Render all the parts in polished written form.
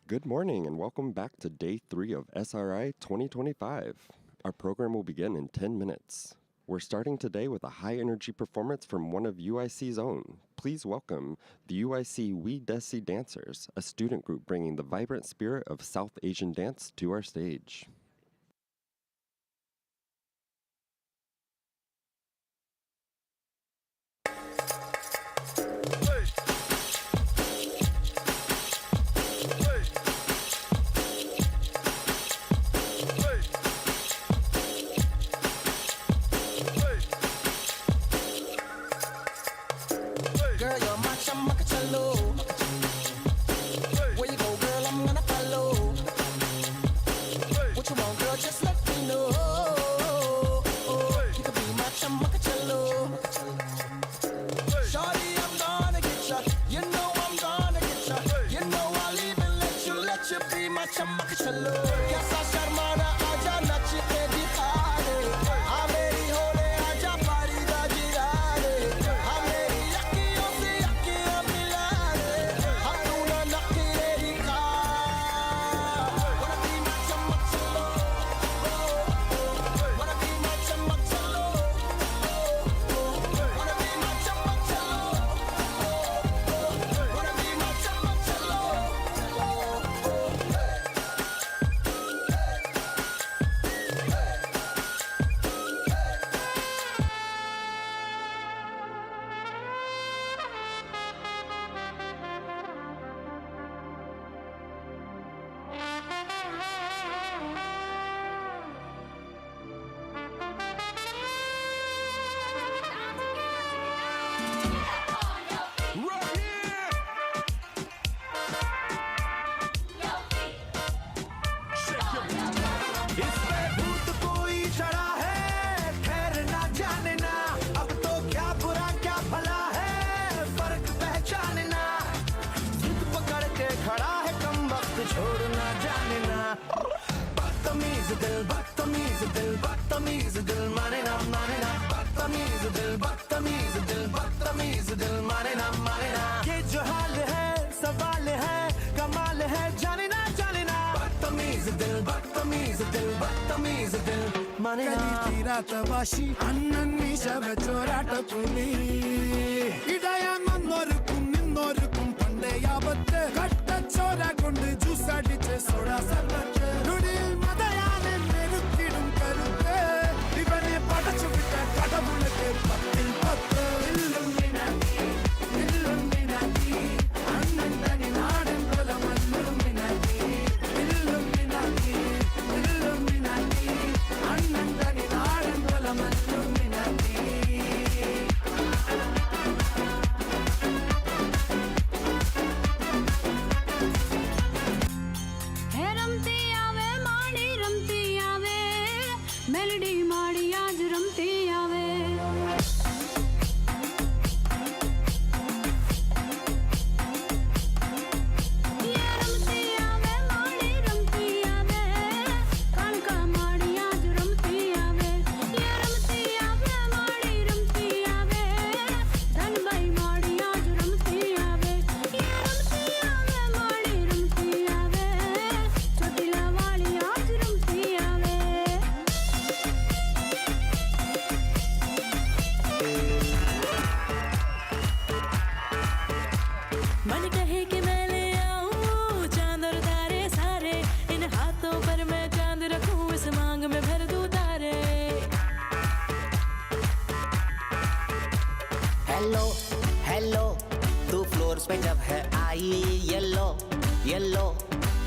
Good morning and welcome back to Day 3 of SRI 2025. Our program will begin in 10 minutes. We're starting today with a high-energy performance from one of UIC's own. Please welcome the UIC We Desi Dancers, a student group bringing the vibrant spirit of South Asian dance to our stage. Tavashi annanni shabachorata puli idayan norkum pande yabatte katta chora kondu juice adiche soda sarbatte nudil madayane merukkidum karutte ivane padachu vitta kadavuluke pattil pattu illuminati annandani naadum kolam illuminati illuminati annandani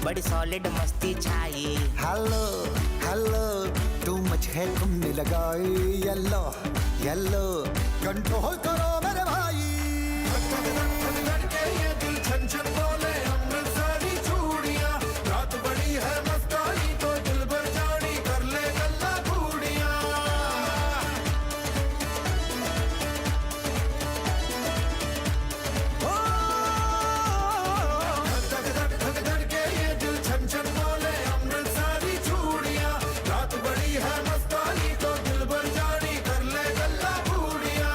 बड़ी solid मस्ती छाई hello too much है तुमने लगाई yellow control करो मेरे भाई ये दिल छन छन बोले अमृतसरी चूड़ियां रात बड़ी है मस्तानी तो दिल भर जानी कर ले गल्ला घूड़ियां है मस्तानी तो दिल भर जानी कर ले गल्ला घूड़ियां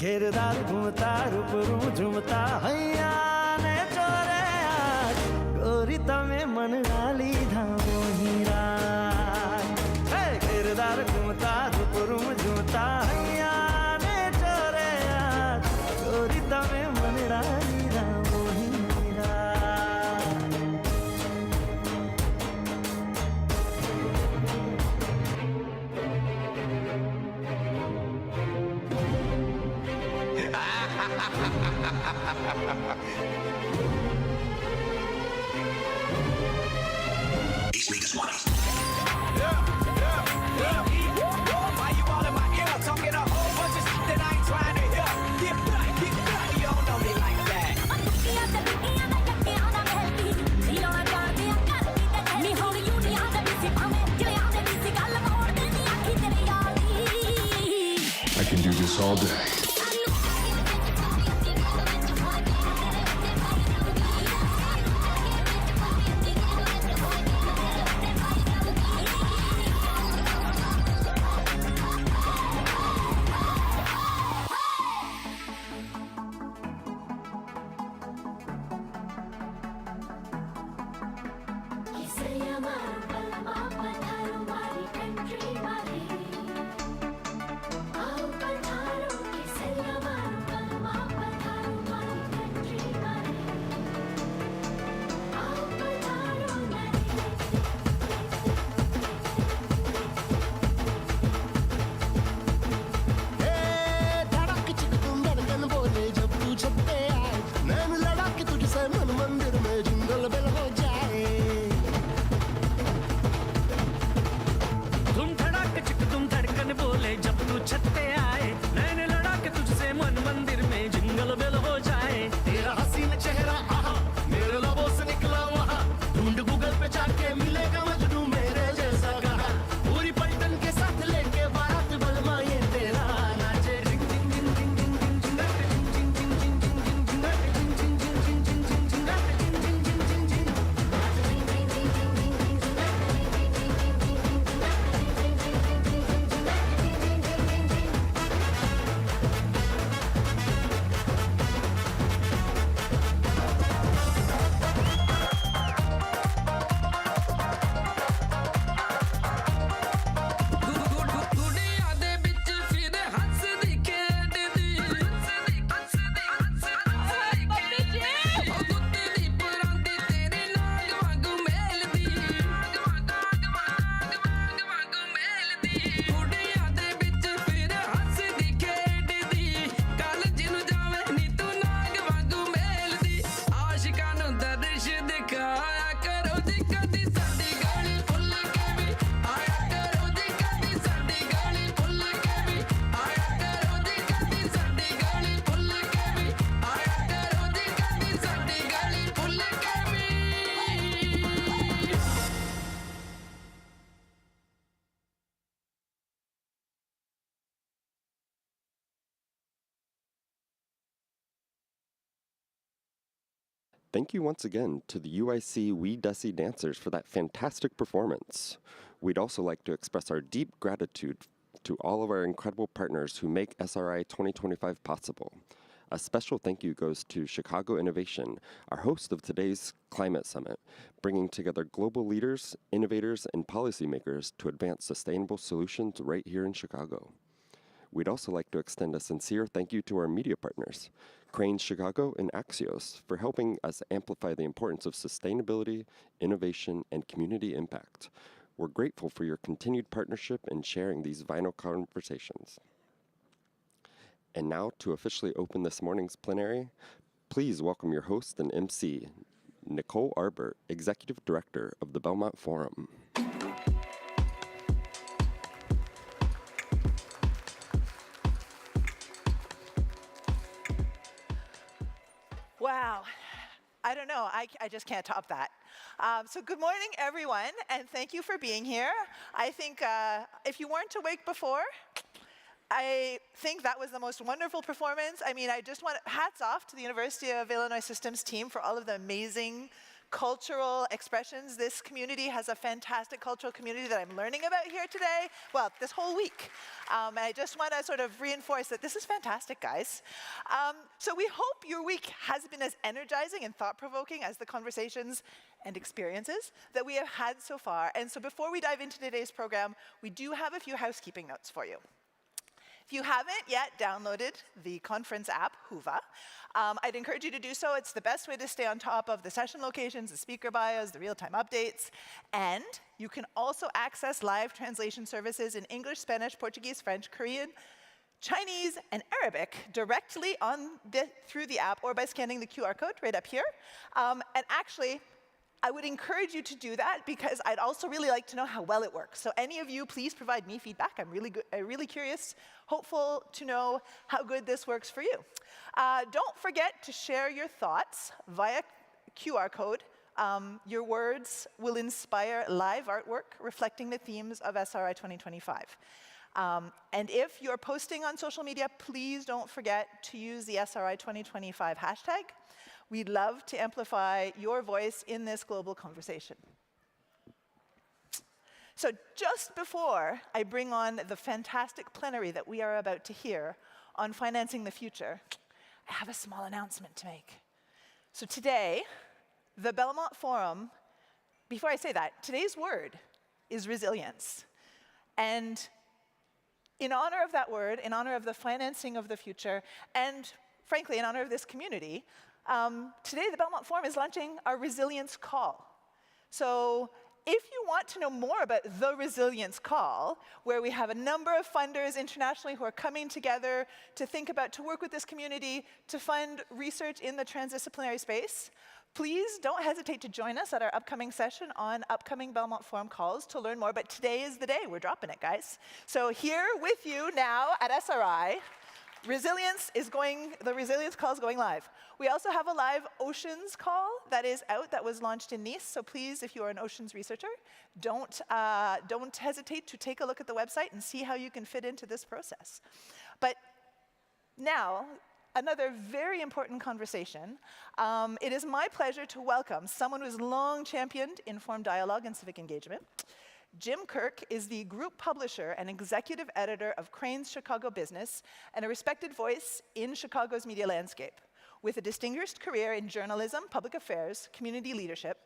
घेरदार घूमता रूपरू झूमता हैया ने चोरे आज गोरी तमे मन डाली धामो हीरा घेरदार घूमता रूपरू झूमता हैया ने चोरे आज गोरी तमे मन डाली धामो हीरा Why you all in my ear talking a whole bunch of shit that I ain't trying to hear? Get back, you don't know me like that. I can do this all day. Thank you once again to the UIC We Desi dancers for that fantastic performance. We'd also like to express our deep gratitude to all of our incredible partners who make SRI 2025 possible. A special thank you goes to Chicago Innovation, our host of today's Climate Summit, bringing together global leaders, innovators, and policymakers to advance sustainable solutions right here in Chicago. We'd also like to extend a sincere thank you to our media partners, Cranes Chicago and Axios, for helping us amplify the importance of sustainability, innovation, and community impact. We're grateful for your continued partnership in sharing these vital conversations. And now, to officially open this morning's plenary, please welcome your host and MC, Nicole Arbor, Executive Director of the Belmont Forum. Wow. I don't know. I just can't top that. So good morning, everyone, and thank you for being here. I think if you weren't awake before, I think that was the most wonderful performance. I mean, I just want hats off to the University of Illinois Systems team for all of the amazing cultural expressions. This community has a fantastic cultural community that I'm learning about here today, well, this whole week. And I just want to sort of reinforce that this is fantastic, guys. So we hope your week has been as energizing and thought-provoking as the conversations and experiences that we have had so far. And so before we dive into today's program, we do have a few housekeeping notes for you. If you haven't yet downloaded the conference app, Whova, I'd encourage you to do so. It's the best way to stay on top of the session locations, the speaker bios, the real-time updates. And you can also access live translation services in English, Spanish, Portuguese, French, Korean, Chinese, and Arabic directly through the app or by scanning the QR code right up here. And actually, I would encourage you to do that because I'd also really like to know how well it works. So any of you, please provide me feedback. I'm really curious, hopeful to know how good this works for you. Don't forget to share your thoughts via QR code. Your words will inspire live artwork reflecting the themes of SRI 2025. And if you're posting on social media, please don't forget to use the SRI 2025 hashtag. We'd love to amplify your voice in this global conversation. So just before I bring on the fantastic plenary that we are about to hear on financing the future, I have a small announcement to make. So today, the Belmont Forum, before I say that, today's word is resilience. And in honor of that word, in honor of the financing of the future, and frankly, in honor of this community, today the Belmont Forum is launching our Resilience Call. So if you want to know more about the Resilience Call, where we have a number of funders internationally who are coming together to work with this community to fund research in the transdisciplinary space, please don't hesitate to join us at our upcoming session on upcoming Belmont Forum calls to learn more. But today is the day. We're dropping it, guys. So here with you now at SRI, the Resilience Call is going live. We also have a live oceans call that is out, that was launched in Nice. So please, if you are an oceans researcher, don't hesitate to take a look at the website and see how you can fit into this process. But now, another very important conversation. It is my pleasure to welcome someone who has long championed informed dialogue and civic engagement. Jim Kirk is the group publisher and executive editor of Crane's Chicago Business and a respected voice in Chicago's media landscape. With a distinguished career in journalism, public affairs, community leadership,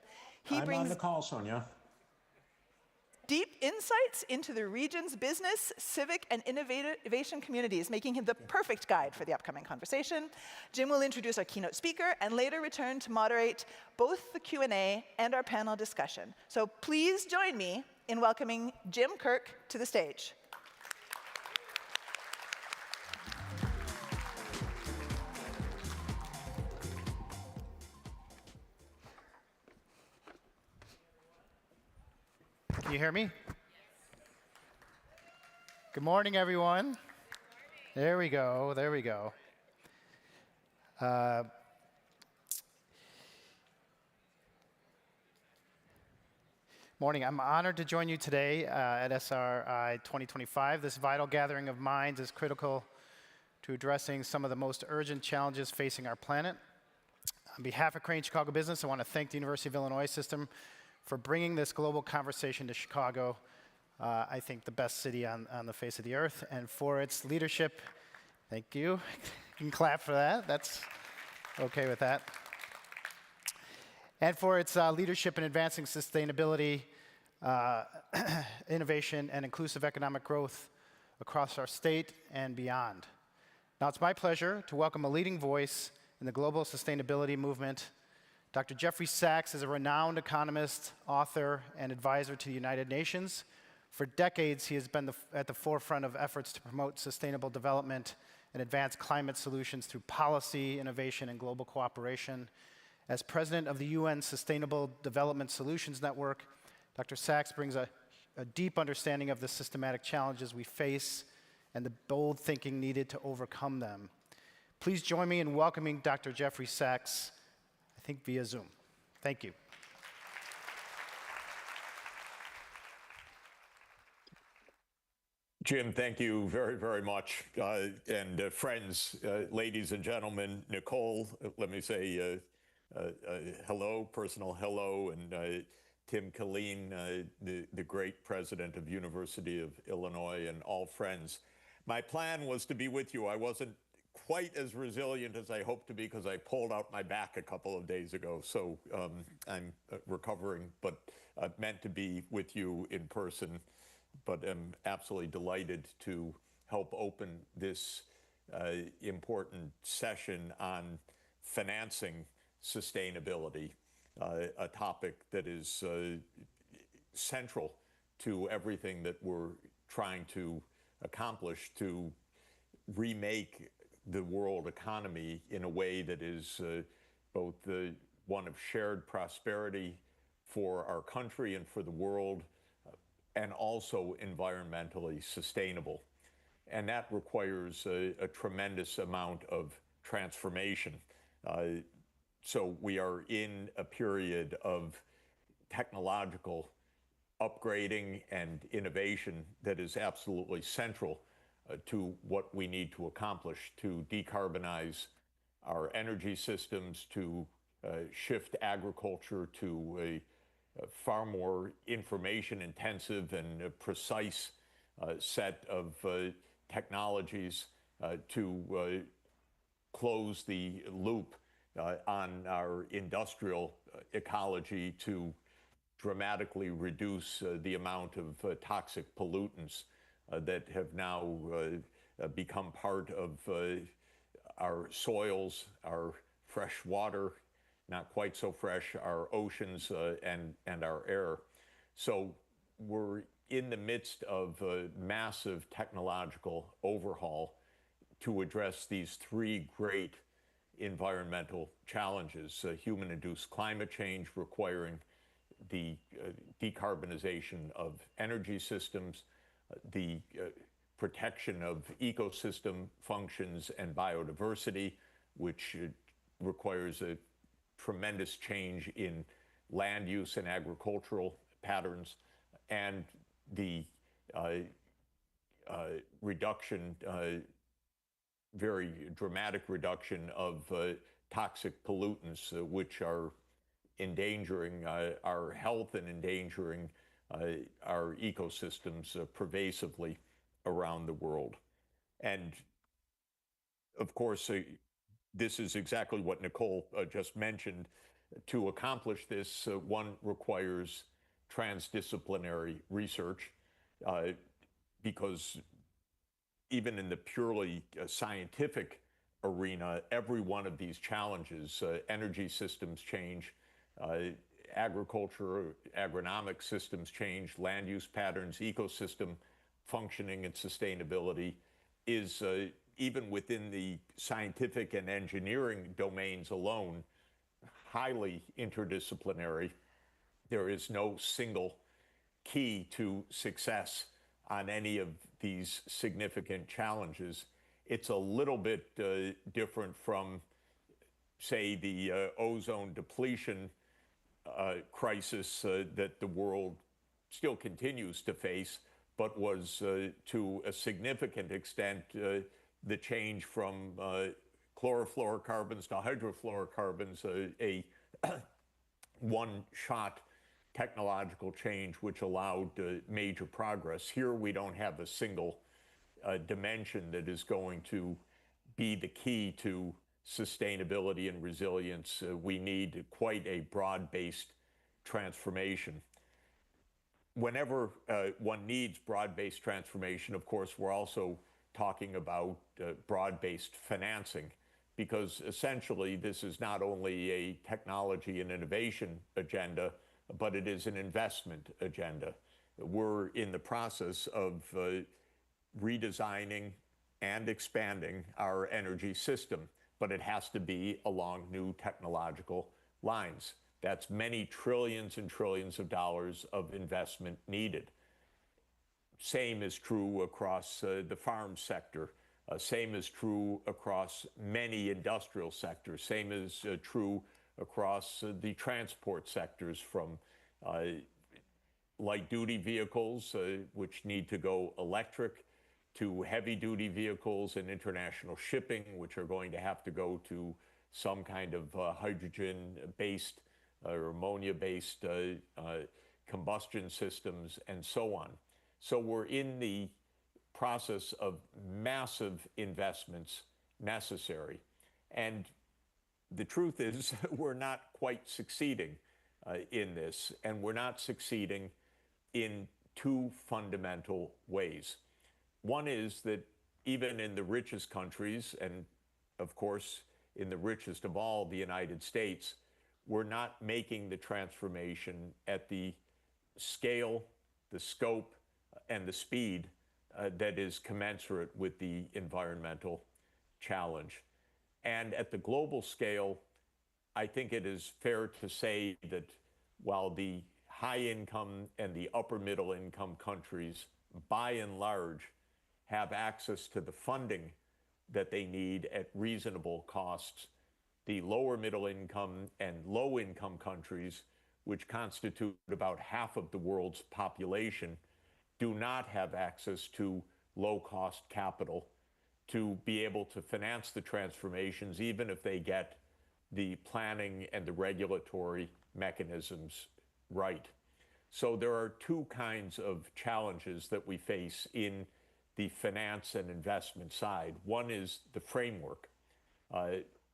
he I'm brings on the call, Sonia. deep insights into the region's business, civic, and innovation communities, making him the perfect guide for the upcoming conversation. Jim will introduce our keynote speaker and later return to moderate both the Q&A and our panel discussion. So please join me in welcoming Jim Kirk to the stage. Can you hear me? Good morning, everyone. There we go, there we go. Morning, I'm honored to join you today at SRI 2025. This vital gathering of minds is critical to addressing some of the most urgent challenges facing our planet. On behalf of Crane Chicago Business, I want to thank the University of Illinois system for bringing this global conversation to Chicago, I think the best city on the face of the earth, and for its leadership. Thank you. You can clap for that. That's okay with that. And for its leadership in advancing sustainability, innovation, and inclusive economic growth across our state and beyond. Now it's my pleasure to welcome a leading voice in the global sustainability movement. Dr. Jeffrey Sachs is a renowned economist, author, and advisor to the United Nations. For decades, he has been at the forefront of efforts to promote sustainable development and advance climate solutions through policy, innovation, and global cooperation. As president of the UN Sustainable Development Solutions Network, Dr. Sachs brings a deep understanding of the systematic challenges we face and the bold thinking needed to overcome them. Please join me in welcoming Dr. Jeffrey Sachs, I think via Zoom. Thank you. Jim, thank you very, very much. And friends, ladies and gentlemen, Nicole, let me say Hello, personal hello, and Tim Killeen, the great president of University of Illinois, and all friends. My plan was to be with you. I wasn't quite as resilient as I hoped to be because I pulled out my back a couple of days ago. So I'm recovering, but meant to be with you in person. But I'm absolutely delighted to help open this important session on financing sustainability, a topic that is central to everything that we're trying to accomplish to remake the world economy in a way that is both one of shared prosperity for our country and for the world, and also environmentally sustainable. And that requires a tremendous amount of transformation. So we are in a period of technological upgrading and innovation that is absolutely central to what we need to accomplish to decarbonize our energy systems, to shift agriculture to a far more information intensive and precise set of technologies to close the loop on our industrial ecology, to dramatically reduce the amount of toxic pollutants that have now become part of our soils, our fresh water, not quite so fresh, our oceans and our air. So we're in the midst of a massive technological overhaul to address these three great environmental challenges: human-induced climate change requiring the decarbonization of energy systems, the protection of ecosystem functions and biodiversity, which requires a tremendous change in land use and agricultural patterns, and the reduction, very dramatic reduction of toxic pollutants, which are endangering our health and endangering our ecosystems pervasively around the world. And of course, this is exactly what Nicole just mentioned. To accomplish this, one requires transdisciplinary research because even in the purely scientific arena, every one of these challenges, energy systems change, agriculture, agronomic systems change, land use patterns, ecosystem functioning and sustainability, is even within the scientific and engineering domains alone, highly interdisciplinary. There is no single key to success on any of these significant challenges. It's a little bit different from, say, the ozone depletion crisis that the world still continues to face, but was to a significant extent the change from chlorofluorocarbons to hydrofluorocarbons, a one-shot technological change which allowed major progress. Here we don't have a single dimension that is going to be the key to sustainability and resilience. We need quite a broad-based transformation. Whenever one needs broad-based transformation, of course, we're also talking about broad-based financing, because essentially this is not only a technology and innovation agenda, but it is an investment agenda. We're in the process of redesigning and expanding our energy system, but it has to be along new technological lines. That's many trillions and trillions of dollars of investment needed. Same is true across the farm sector. Same is true across many industrial sectors. Same is true across the transport sectors, from light-duty vehicles, which need to go electric, to heavy-duty vehicles and international shipping, which are going to have to go to some kind of hydrogen-based or ammonia-based combustion systems, and so on. So we're in the process of massive investments necessary. And the truth is, we're not quite succeeding in this, and we're not succeeding in two fundamental ways. One is that even in the richest countries, and of course, in the richest of all, the United States, we're not making the transformation at the scale, the scope, and the speed that is commensurate with the environmental challenge. And at the global scale, I think it is fair to say that while the high income and the upper middle income countries, by and large, have access to the funding that they need at reasonable costs, the lower middle income and low income countries, which constitute about half of the world's population, do not have access to low-cost capital to be able to finance the transformations, even if they get the planning and the regulatory mechanisms right. So there are two kinds of challenges that we face in the finance and investment side. One is the framework.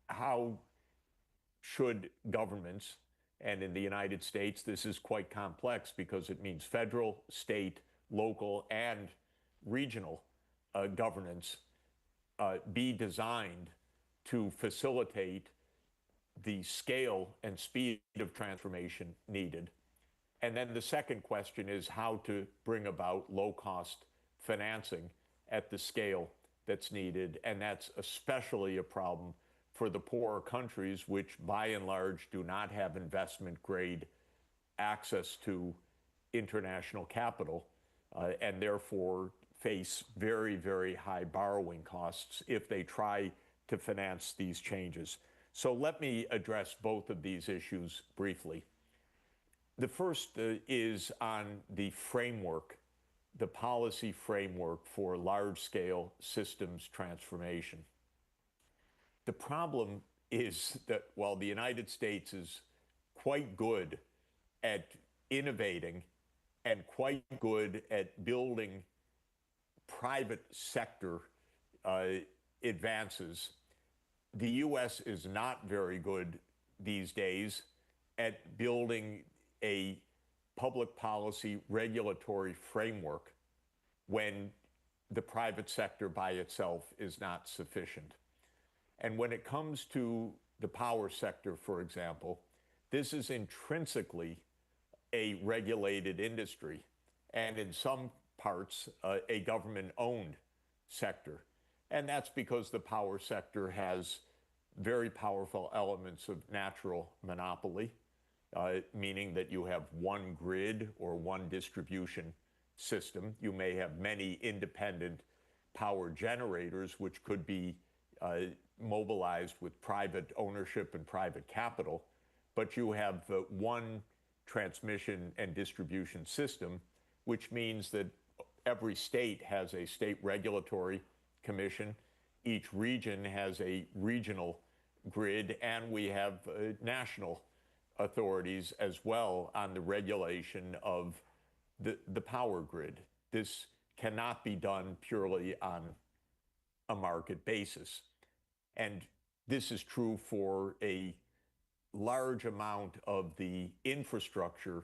How should governments, and in the United States, this is quite complex because it means federal, state, local, and regional governance, be designed to facilitate the scale and speed of transformation needed. And then the second question is how to bring about low-cost financing at the scale that's needed. And that's especially a problem for the poorer countries, which by and large do not have investment-grade access to international capital, and therefore face very, very high borrowing costs if they try to finance these changes. So let me address both of these issues briefly. The first is on the framework, the policy framework for large-scale systems transformation. The problem is that while the United States is quite good at innovating and quite good at building private sector advances, the U.S. is not very good these days at building a public policy regulatory framework when the private sector by itself is not sufficient. And when it comes to the power sector, for example, this is intrinsically a regulated industry, and in some parts, a government-owned sector. And that's because the power sector has very powerful elements of natural monopoly, meaning that you have one grid or one distribution system. You may have many independent power generators, which could be mobilized with private ownership and private capital, but you have one transmission and distribution system, which means that every state has a state regulatory commission, each region has a regional grid, and we have national authorities as well on the regulation of the power grid. This cannot be done purely on a market basis. And this is true for a large amount of the infrastructure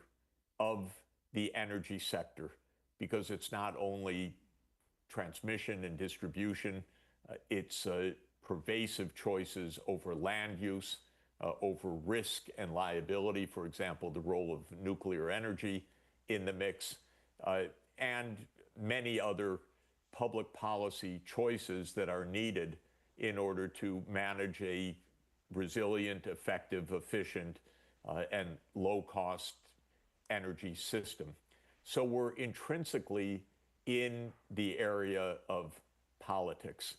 of the energy sector, because it's not only transmission and distribution, it's pervasive choices over land use, over risk and liability, for example, the role of nuclear energy in the mix, and many other public policy choices that are needed in order to manage a resilient, effective, efficient, and low-cost energy system. So we're intrinsically in the area of politics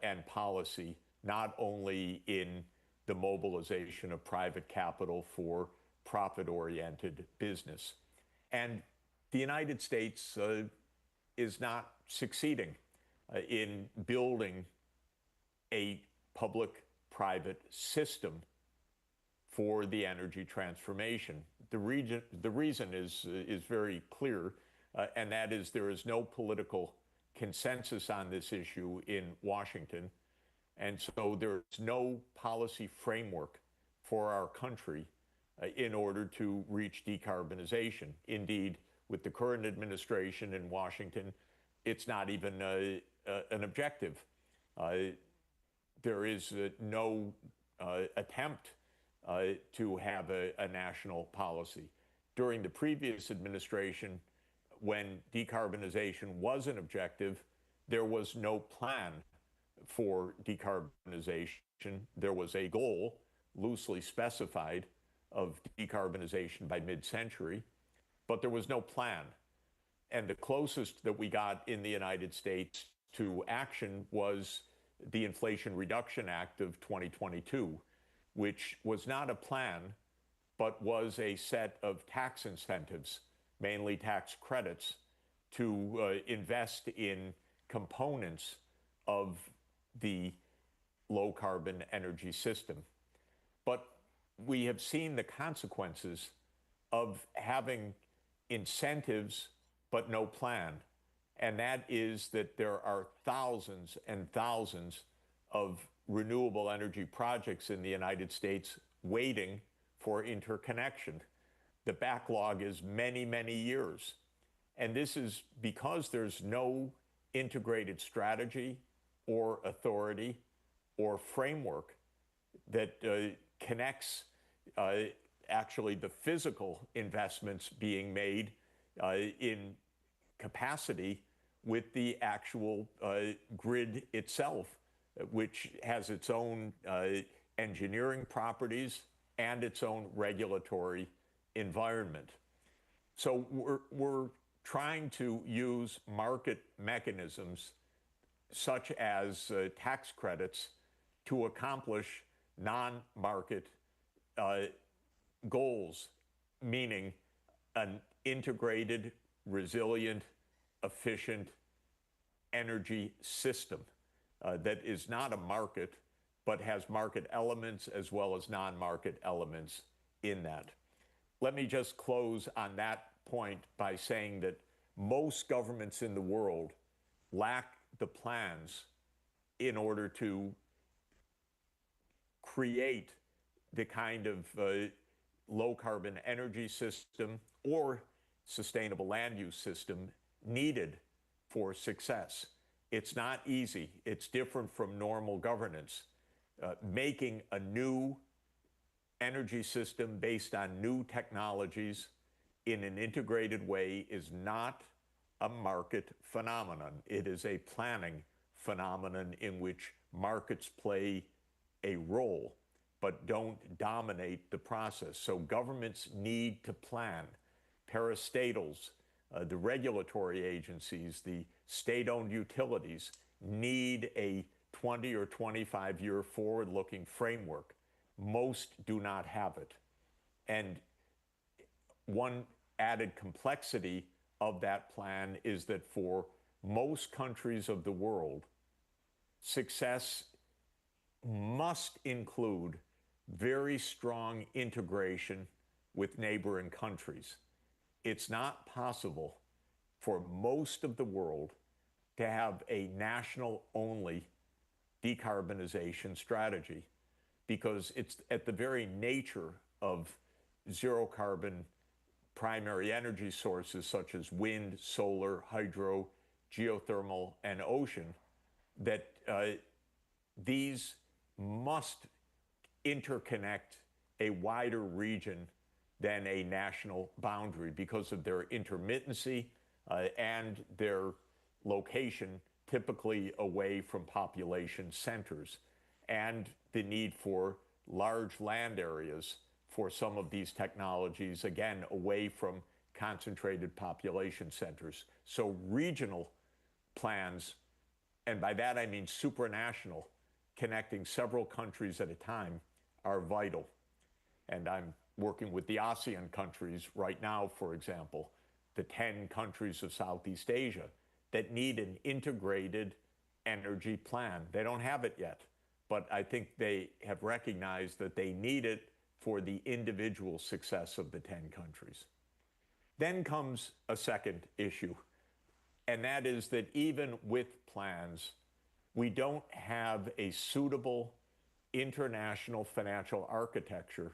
and policy, not only in the mobilization of private capital for profit-oriented business. And the United States is not succeeding in building a public-private system for the energy transformation. The reason is very clear, and that is there is no political consensus on this issue in Washington, and so there's no policy framework for our country in order to reach decarbonization. Indeed, with the current administration in Washington, it's not even an objective. There is no attempt to have a national policy. During the previous administration, when decarbonization was an objective, there was no plan for decarbonization. There was a goal, loosely specified, of decarbonization by mid-century, but there was no plan. And the closest that we got in the United States to action was the Inflation Reduction Act of 2022, which was not a plan, but was a set of tax incentives, mainly tax credits, to invest in components of the low carbon energy system. But we have seen the consequences of having incentives but no plan. And that is that there are thousands and thousands of renewable energy projects in the United States waiting for interconnection. The backlog is many, many years. And this is because there's no integrated strategy or authority or framework that connects actually the physical investments being made in capacity with the actual grid itself, which has its own engineering properties and its own regulatory environment. So we're trying to use market mechanisms such as tax credits to accomplish non-market goals, meaning an integrated, resilient, efficient energy system that is not a market, but has market elements as well as non-market elements in that. Let me just close on that point by saying that most governments in the world lack the plans in order to create the kind of low carbon energy system or sustainable land use system needed for success. It's not easy. It's different from normal governance. Making a new energy system based on new technologies in an integrated way is not a market phenomenon. It is a planning phenomenon in which markets play a role but don't dominate the process. So governments need to plan. Parastatals, the regulatory agencies, the state-owned utilities need a 20 or 25-year forward-looking framework. Most do not have it. And one added complexity of that plan is that for most countries of the world, success must include very strong integration with neighboring countries. It's not possible for most of the world to have a national-only decarbonization strategy because it's at the very nature of zero-carbon primary energy sources such as wind, solar, hydro, geothermal, and ocean that these must interconnect a wider region than a national boundary because of their intermittency and their location typically away from population centers, and the need for large land areas for some of these technologies, again, away from concentrated population centers. So regional plans, and by that I mean supranational, connecting several countries at a time, are vital. And I'm working with the ASEAN countries right now, for example, the 10 countries of Southeast Asia that need an integrated energy plan. They don't have it yet. but I think they have recognized that they need it for the individual success of the 10 countries. Then comes a second issue, and that is that even with plans, we don't have a suitable international financial architecture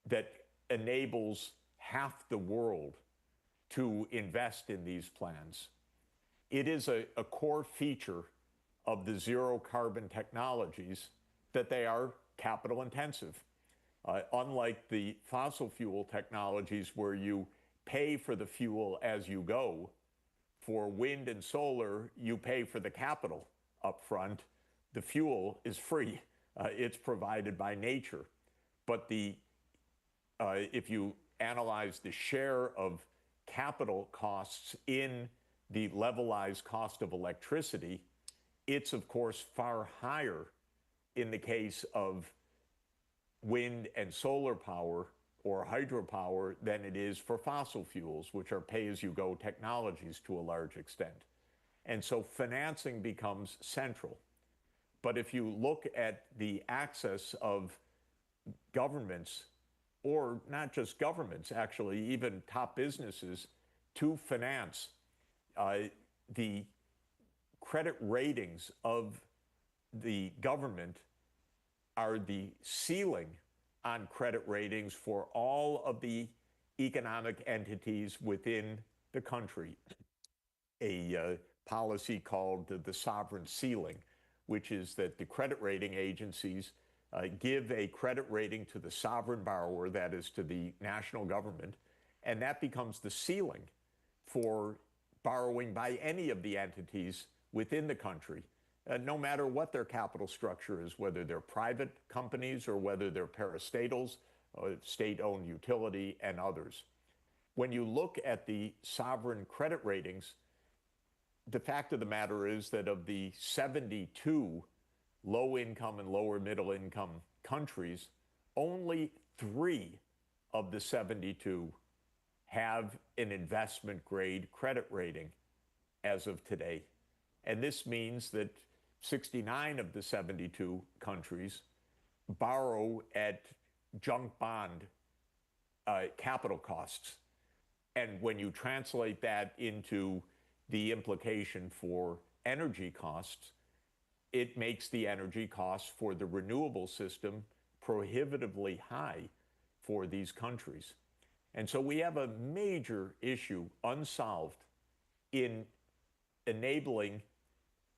that enables half the world to invest in these plans. It is a core feature of the zero carbon technologies that they are capital intensive. Unlike the fossil fuel technologies where you pay for the fuel as you go, for wind and solar, you pay for the capital up front. The fuel is free. It's provided by nature. But if you analyze the share of capital costs in the levelized cost of electricity, it's of course far higher in the case of wind and solar power or hydropower than it is for fossil fuels, which are pay-as-you-go technologies to a large extent. And so financing becomes central. But if you look at the access of governments, or not just governments, actually, even top businesses, to finance, the credit ratings of the government are the ceiling on credit ratings for all of the economic entities within the country. A policy called the sovereign ceiling, which is that the credit rating agencies give a credit rating to the sovereign borrower, that is to the national government, and that becomes the ceiling for borrowing by any of the entities within the country, no matter what their capital structure is, whether they're private companies or whether they're parastatals, state-owned utility, and others. When you look at the sovereign credit ratings, the fact of the matter is that of the 72 low-income and lower-middle-income countries, only 3 of the 72 have an investment-grade credit rating as of today. And this means that 69 of the 72 countries borrow at junk bond capital costs. And when you translate that into the implication for energy costs, it makes the energy costs for the renewable system prohibitively high for these countries. And so we have a major issue unsolved in enabling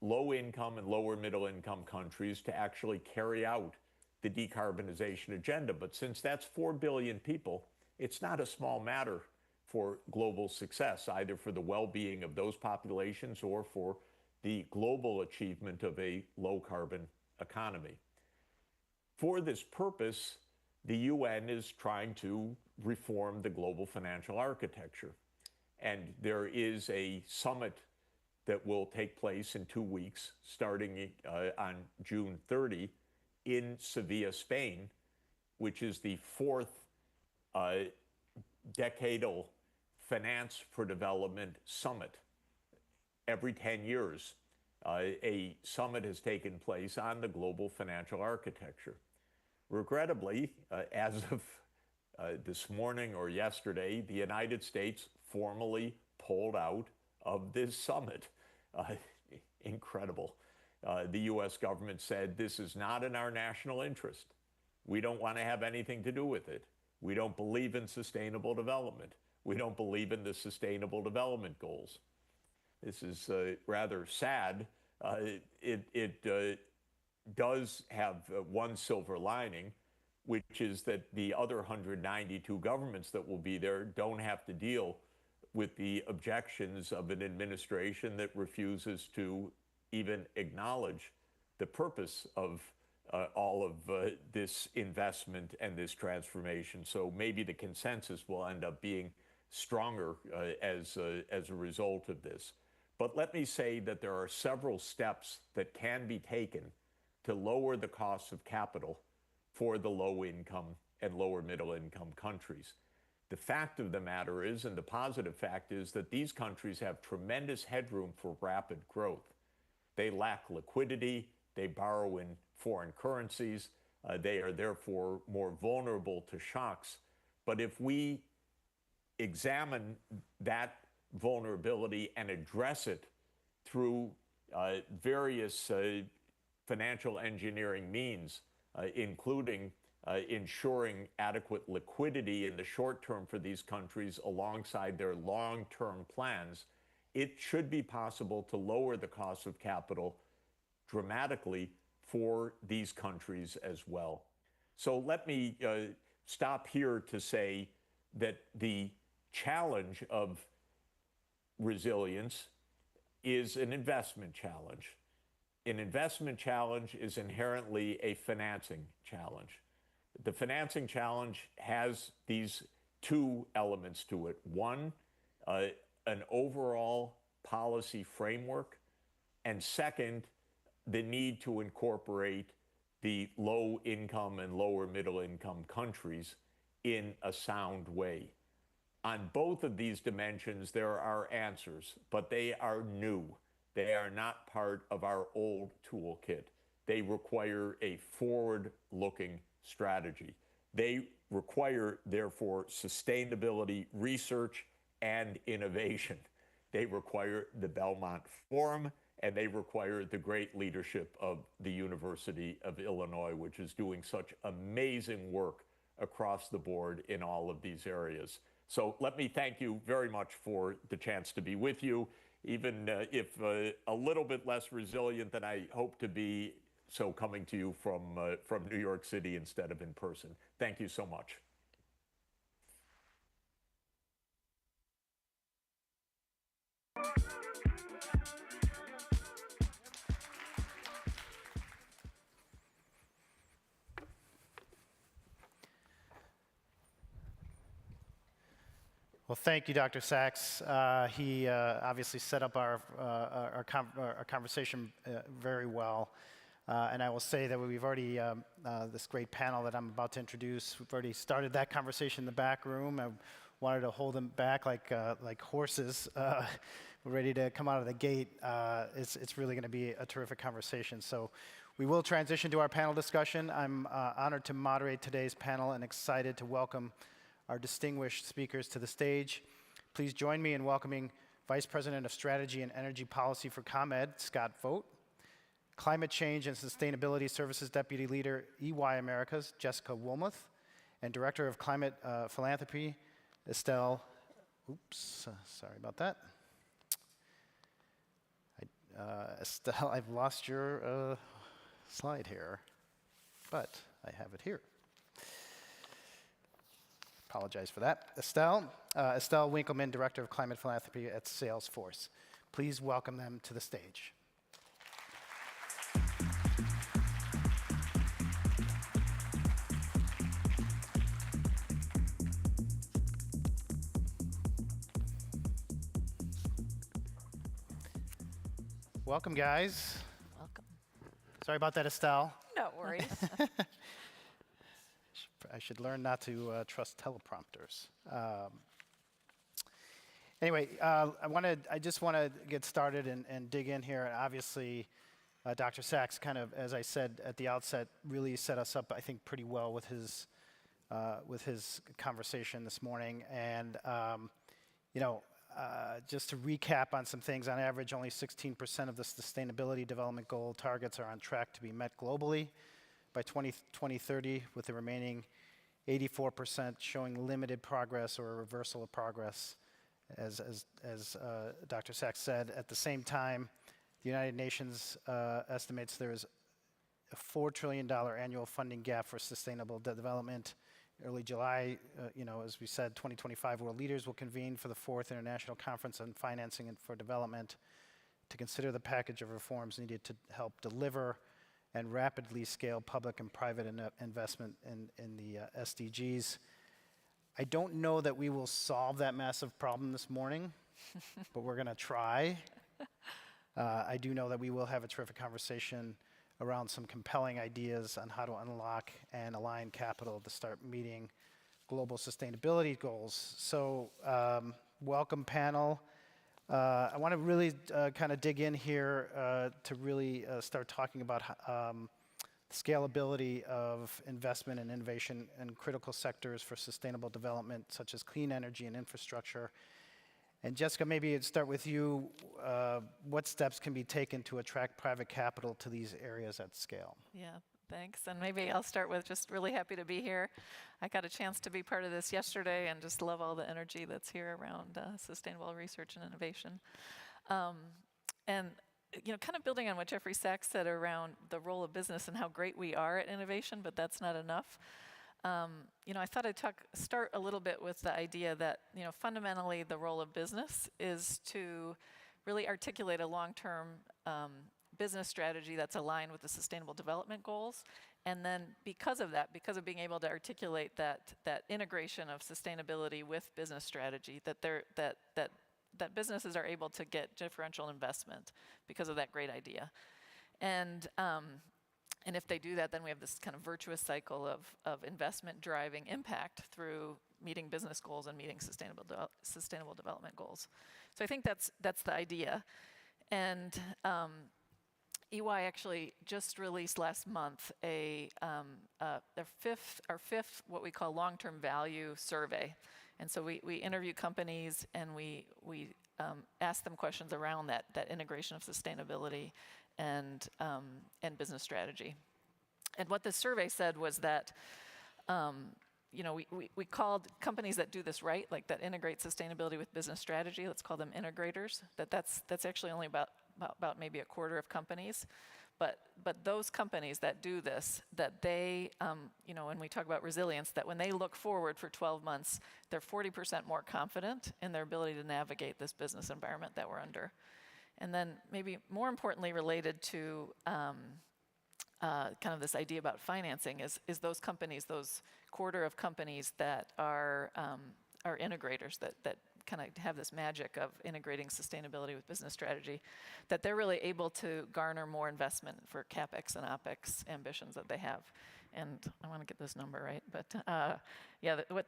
low-income and lower-middle-income countries to actually carry out the decarbonization agenda. But since that's 4 billion people, it's not a small matter for global success, either for the well-being of those populations or for the global achievement of a low-carbon economy. For this purpose, the UN is trying to reform the global financial architecture. And there is a summit that will take place in 2 weeks, starting on June 30 in Sevilla, Spain, which is the 4th decadal Finance for Development Summit. Every 10 years, a summit has taken place on the global financial architecture. Regrettably, as of this morning or yesterday, the United States formally pulled out of this summit. Incredible. The US government said, this is not in our national interest. We don't want to have anything to do with it. We don't believe in sustainable development. We don't believe in the Sustainable Development Goals. This is rather sad. It does have one silver lining, which is that the other 192 governments that will be there don't have to deal with the objections of an administration that refuses to even acknowledge the purpose of all of this investment and this transformation. So maybe the consensus will end up being stronger as a result of this. But let me say that there are several steps that can be taken to lower the costs of capital for the low-income and lower-middle-income countries. The fact of the matter is, and the positive fact is, that these countries have tremendous headroom for rapid growth. They lack liquidity, they borrow in foreign currencies. They are therefore more vulnerable to shocks. But if we examine that vulnerability and address it through various financial engineering means, including ensuring adequate liquidity in the short term for these countries alongside their long-term plans, it should be possible to lower the cost of capital dramatically for these countries as well. So let me stop here to say that the challenge of resilience is an investment challenge. An investment challenge is inherently a financing challenge. The financing challenge has these two elements to it. One, an overall policy framework, and second, the need to incorporate the low income and lower middle income countries in a sound way. On both of these dimensions, there are answers, but they are new. They are not part of our old toolkit. They require a forward-looking strategy. They require, therefore, sustainability research and innovation. They require the Belmont Forum, and they require the great leadership of the University of Illinois, which is doing such amazing work across the board in all of these areas. So let me thank you very much for the chance to be with you, even if a little bit less resilient than I hope to be, so coming to you from New York City instead of in person. Thank you so much. Well, thank you, Dr. Sachs. He obviously set up our conversation very well. And I will say that we've already, this great panel that I'm about to introduce, we've already started that conversation in the back room. I wanted to hold them back like horses, ready to come out of the gate. It's really going to be a terrific conversation. So we will transition to our panel discussion. I'm honored to moderate today's panel and excited to welcome our distinguished speakers to the stage. Please join me in welcoming Vice President of Strategy and Energy Policy for ComEd, Scott Vogt, Climate Change and Sustainability Services Deputy Leader, EY Americas, Jessica Wilmoth, and Director of Climate Philanthropy, Estelle, sorry about that. Estelle, I've lost your slide here, but I have it here. Apologize for that. Estelle Winkleman, Director of Climate Philanthropy at Salesforce. Please welcome them to the stage. Welcome, guys. Welcome. Sorry about that, Estelle. No worries. I should learn not to trust teleprompters. Anyway, I just want to get started and dig in here. And obviously, Dr. Sachs kind of, as I said at the outset, really set us up, I think, pretty well with his conversation this morning. And just to recap on some things, on average, only 16% of the Sustainability Development Goal targets are on track to be met globally by 2030, with the remaining 84% showing limited progress or a reversal of progress, as Dr. Sachs said. At the same time, the United Nations estimates there is a $4 trillion annual funding gap for sustainable development. Early July, as we said, 2025 world leaders will convene for the 4th International Conference on Financing for Development to consider the package of reforms needed to help deliver and rapidly scale public and private investment in the SDGs. I don't know that we will solve that massive problem this morning, but we're going to try. I do know that we will have a terrific conversation around some compelling ideas on how to unlock and align capital to start meeting global sustainability goals. So welcome, panel. I want to really kind of dig in here to really start talking about scalability of investment and innovation in critical sectors for sustainable development, such as clean energy and infrastructure. And Jessica, maybe I'd start with you. What steps can be taken to attract private capital to these areas at scale? Yeah, thanks. And maybe I'll start with just really happy to be here. I got a chance to be part of this yesterday and just love all the energy that's here around sustainable research and innovation. And kind of building on what Jeffrey Sachs said around the role of business and how great we are at innovation, but that's not enough. I thought I'd start a little bit with the idea that, fundamentally the role of business is to really articulate a long-term business strategy that's aligned with the Sustainable Development Goals. And then because of being able to articulate that integration of sustainability with business strategy, that businesses are able to get differential investment because of that great idea. And if they do that, then we have this kind of virtuous cycle of investment driving impact through meeting business goals and meeting sustainable development goals. So I think that's the idea. And EY actually just released last month our fifth what we call long-term value survey. And so we interview companies and we ask them questions around that integration of sustainability and business strategy. And what this survey said was that we called companies that do this right, like that integrate sustainability with business strategy, let's call them integrators. That's actually only about maybe a quarter of companies. But those companies that do this, that they, when we talk about resilience, that when they look forward for 12 months, they're 40% more confident in their ability to navigate this business environment that we're under. And then maybe more importantly related to kind of this idea about financing is those companies, those quarter of companies that are integrators, that kind of have this magic of integrating sustainability with business strategy, that they're really able to garner more investment for CapEx and OpEx ambitions that they have. And I want to get this number right, but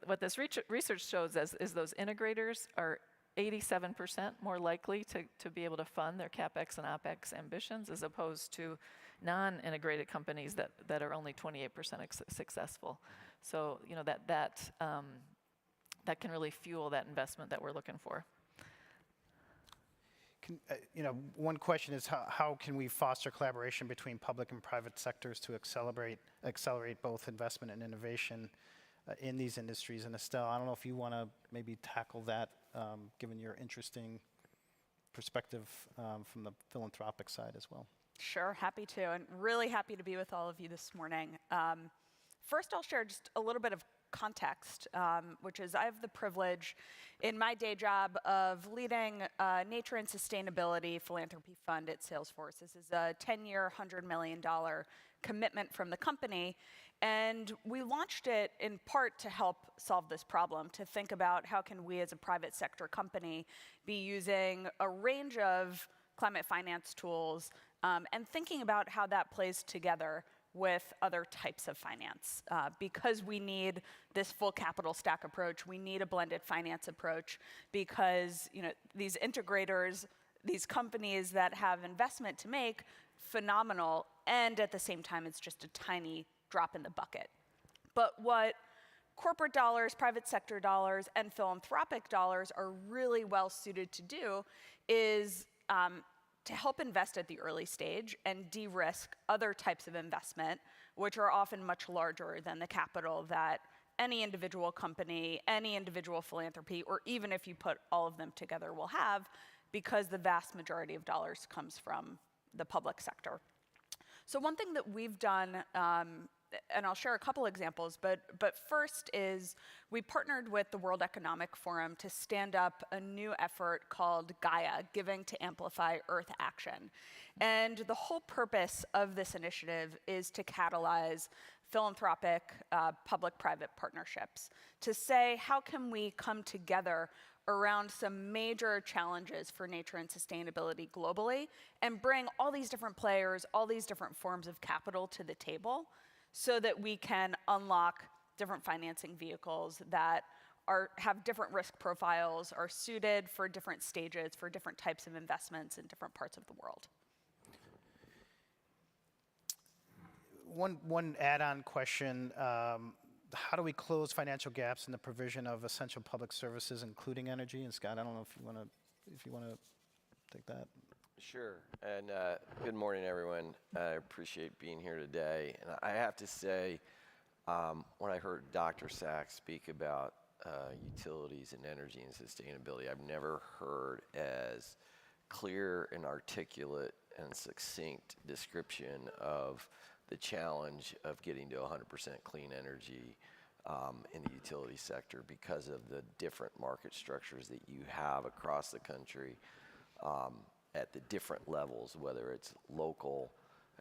what this research shows is those integrators are 87% more likely to be able to fund their CapEx and OpEx ambitions as opposed to non-integrated companies that are only 28% successful. So that can really fuel that investment that we're looking for. One question is how can we foster collaboration between public and private sectors to accelerate both investment and innovation in these industries? And Estelle, I don't know if you want to maybe tackle that, given your interesting perspective from the philanthropic side as well. Sure, happy to, and really happy to be with all of you this morning. First, I'll share just a little bit of context, which is I have the privilege in my day job of leading Nature and Sustainability Philanthropy Fund at Salesforce. This is a 10-year, $100 million commitment from the company, and we launched it in part to help solve this problem, to think about how can we as a private sector company be using a range of climate finance tools and thinking about how that plays together with other types of finance. Because we need this full capital stack approach, we need a blended finance approach, because these integrators, these companies that have investment to make, phenomenal, and at the same time it's just a tiny drop in the bucket. But what corporate dollars, private sector dollars, and philanthropic dollars are really well suited to do is to help invest at the early stage and de-risk other types of investment, which are often much larger than the capital that any individual company, any individual philanthropy, or even if you put all of them together will have, because the vast majority of dollars comes from the public sector. So one thing that we've done, and I'll share a couple examples, but first is we partnered with the World Economic Forum to stand up a new effort called Gaia, Giving to Amplify Earth Action. And the whole purpose of this initiative is to catalyze philanthropic public-private partnerships, to say how can we come together around some major challenges for nature and sustainability globally and bring all these different players, all these different forms of capital to the table, so that we can unlock different financing vehicles that have different risk profiles, are suited for different stages, for different types of investments in different parts of the world. one add-on question. How do we close financial gaps in the provision of essential public services, including energy? And Scott, I don't know if you want to take that. Sure, and good morning, everyone. I appreciate being here today. And I have to say, when I heard Dr. Sachs speak about utilities and energy and sustainability, I've never heard as clear and articulate and succinct description of the challenge of getting to 100% clean energy in the utility sector because of the different market structures that you have across the country at the different levels, whether it's local,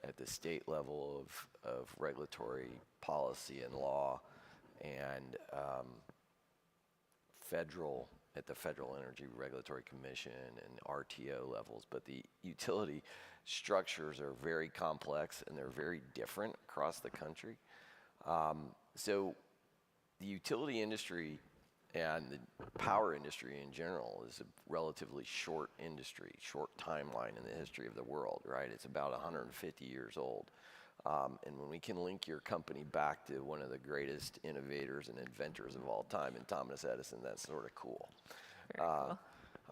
at the state level of regulatory policy and law, and federal, at the Federal Energy Regulatory Commission and RTO levels. But the utility structures are very complex and they're very different across the country. So the utility industry and the power industry in general is a relatively short industry, short timeline in the history of the world, right? It's about 150 years old. And when we can link your company back to one of the greatest innovators and inventors of all time in Thomas Edison, that's sort of cool. Very cool.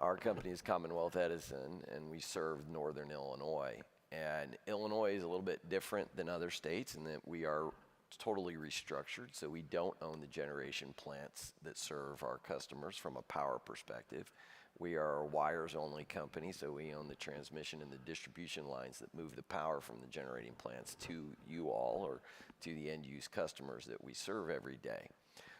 Our company is Commonwealth Edison, and we serve northern Illinois. And Illinois is a little bit different than other states in that we are totally restructured, so we don't own the generation plants that serve our customers from a power perspective. We are a wires-only company, so we own the transmission and the distribution lines that move the power from the generating plants to you all or to the end-use customers that we serve every day.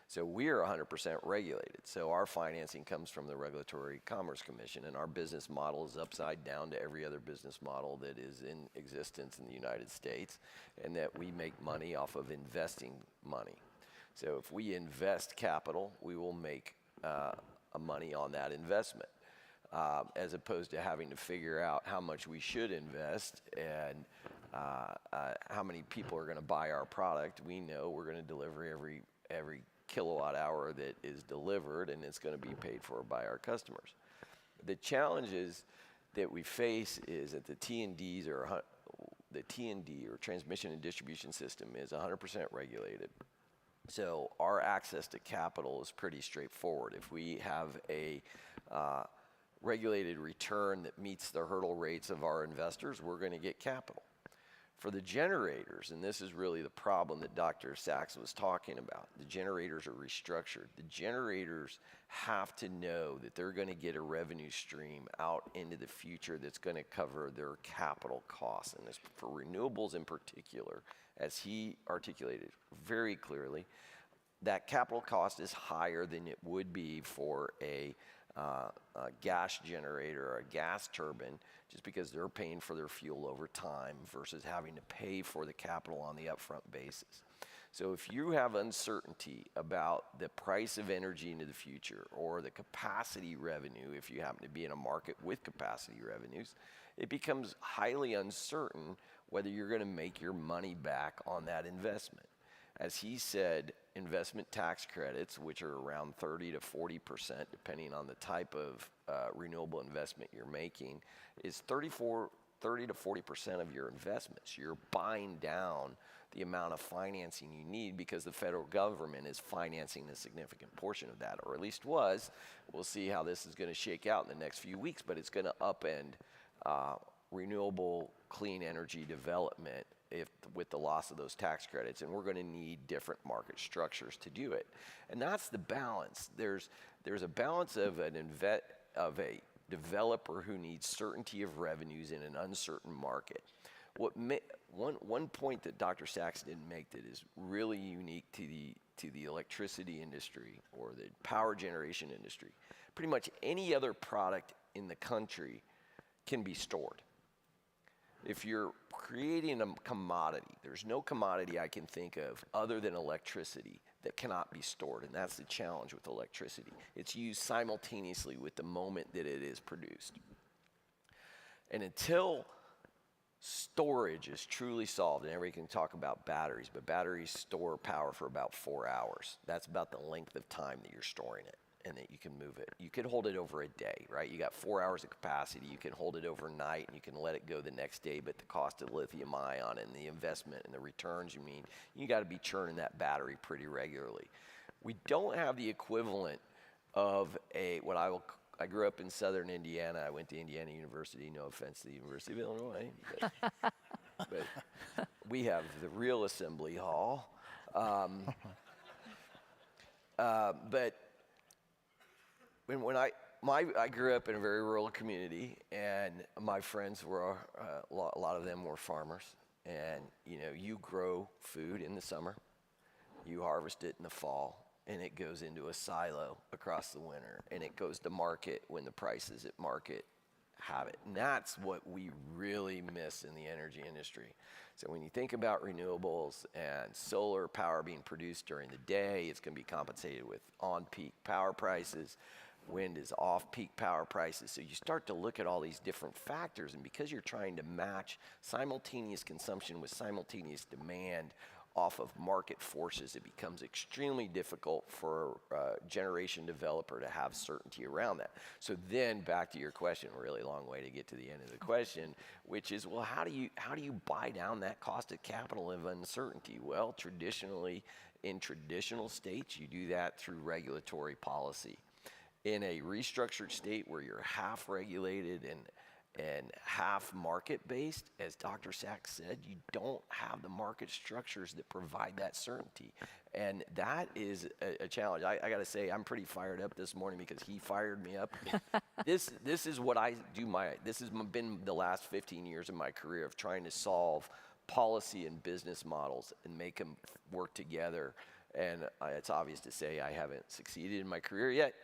So we are 100% regulated. So our financing comes from the Regulatory Commerce Commission, and our business model is upside down to every other business model that is in existence in the United States, and that we make money off of investing money. So if we invest capital, we will make money on that investment, as opposed to having to figure out how much we should invest and how many people are going to buy our product. We know we're going to deliver every kilowatt hour that is delivered, and it's going to be paid for by our customers. The challenges that we face is that the T&D or transmission and distribution system is 100% regulated. So our access to capital is pretty straightforward. If we have a regulated return that meets the hurdle rates of our investors, we're going to get capital. For the generators, and this is really the problem that Dr. Sachs was talking about, the generators are restructured. The generators have to know that they're going to get a revenue stream out into the future that's going to cover their capital costs. And this, for renewables in particular, as he articulated very clearly, that capital cost is higher than it would be for a gas generator or a gas turbine, just because they're paying for their fuel over time versus having to pay for the capital on the upfront basis. So if you have uncertainty about the price of energy into the future or the capacity revenue, if you happen to be in a market with capacity revenues, it becomes highly uncertain whether you're going to make your money back on that investment. As he said, investment tax credits, which are around 30 to 40%, depending on the type of renewable investment you're making, is 30 to 40% of your investments. You're buying down the amount of financing you need because the federal government is financing a significant portion of that, or at least was. We'll see how this is going to shake out in the next few weeks, but it's going to upend renewable clean energy development with the loss of those tax credits, and we're going to need different market structures to do it. And that's the balance. There's a balance of a developer who needs certainty of revenues in an uncertain market. One point that Dr. Sachs didn't make that is really unique to the electricity industry or the power generation industry, pretty much any other product in the country can be stored. If you're creating a commodity, there's no commodity I can think of other than electricity that cannot be stored, and that's the challenge with electricity. It's used simultaneously with the moment that it is produced. And until storage is truly solved, and everybody can talk about batteries, but batteries store power for about 4 hours. That's about the length of time that you're storing it. and that you can move it. You can hold it over a day, right? You got 4 hours of capacity. You can hold it overnight, and you can let it go the next day. But the cost of lithium ion and the investment and the returns you got to be churning that battery pretty regularly. We don't have the equivalent of I grew up in southern Indiana. I went to Indiana University. No offense to the University of Illinois, but we have the real assembly hall. But when I grew up in a very rural community, and my friends were a lot of them were farmers, and you grow food in the summer, you harvest it in the fall, and it goes into a silo across the winter, and it goes to market when the prices at market have it. And that's what we really miss in the energy industry. So when you think about renewables and solar power being produced during the day, it's going to be compensated with on-peak power prices. Wind is off-peak power prices. So you start to look at all these different factors, and because you're trying to match simultaneous consumption with simultaneous demand off of market forces, it becomes extremely difficult for a generation developer to have certainty around that. So then back to your question, a really long way to get to the end of the question, which is, well, how do you buy down that cost of capital of uncertainty? Well, traditionally, in traditional states, you do that through regulatory policy. In a restructured state where you're half regulated and half market-based, as Dr. Sachs said, you don't have the market structures that provide that certainty. And that is a challenge. I got to say, I'm pretty fired up this morning because he fired me up. This is what I do. This has been the last 15 years of my career of trying to solve policy and business models and make them work together. And it's obvious to say I haven't succeeded in my career yet,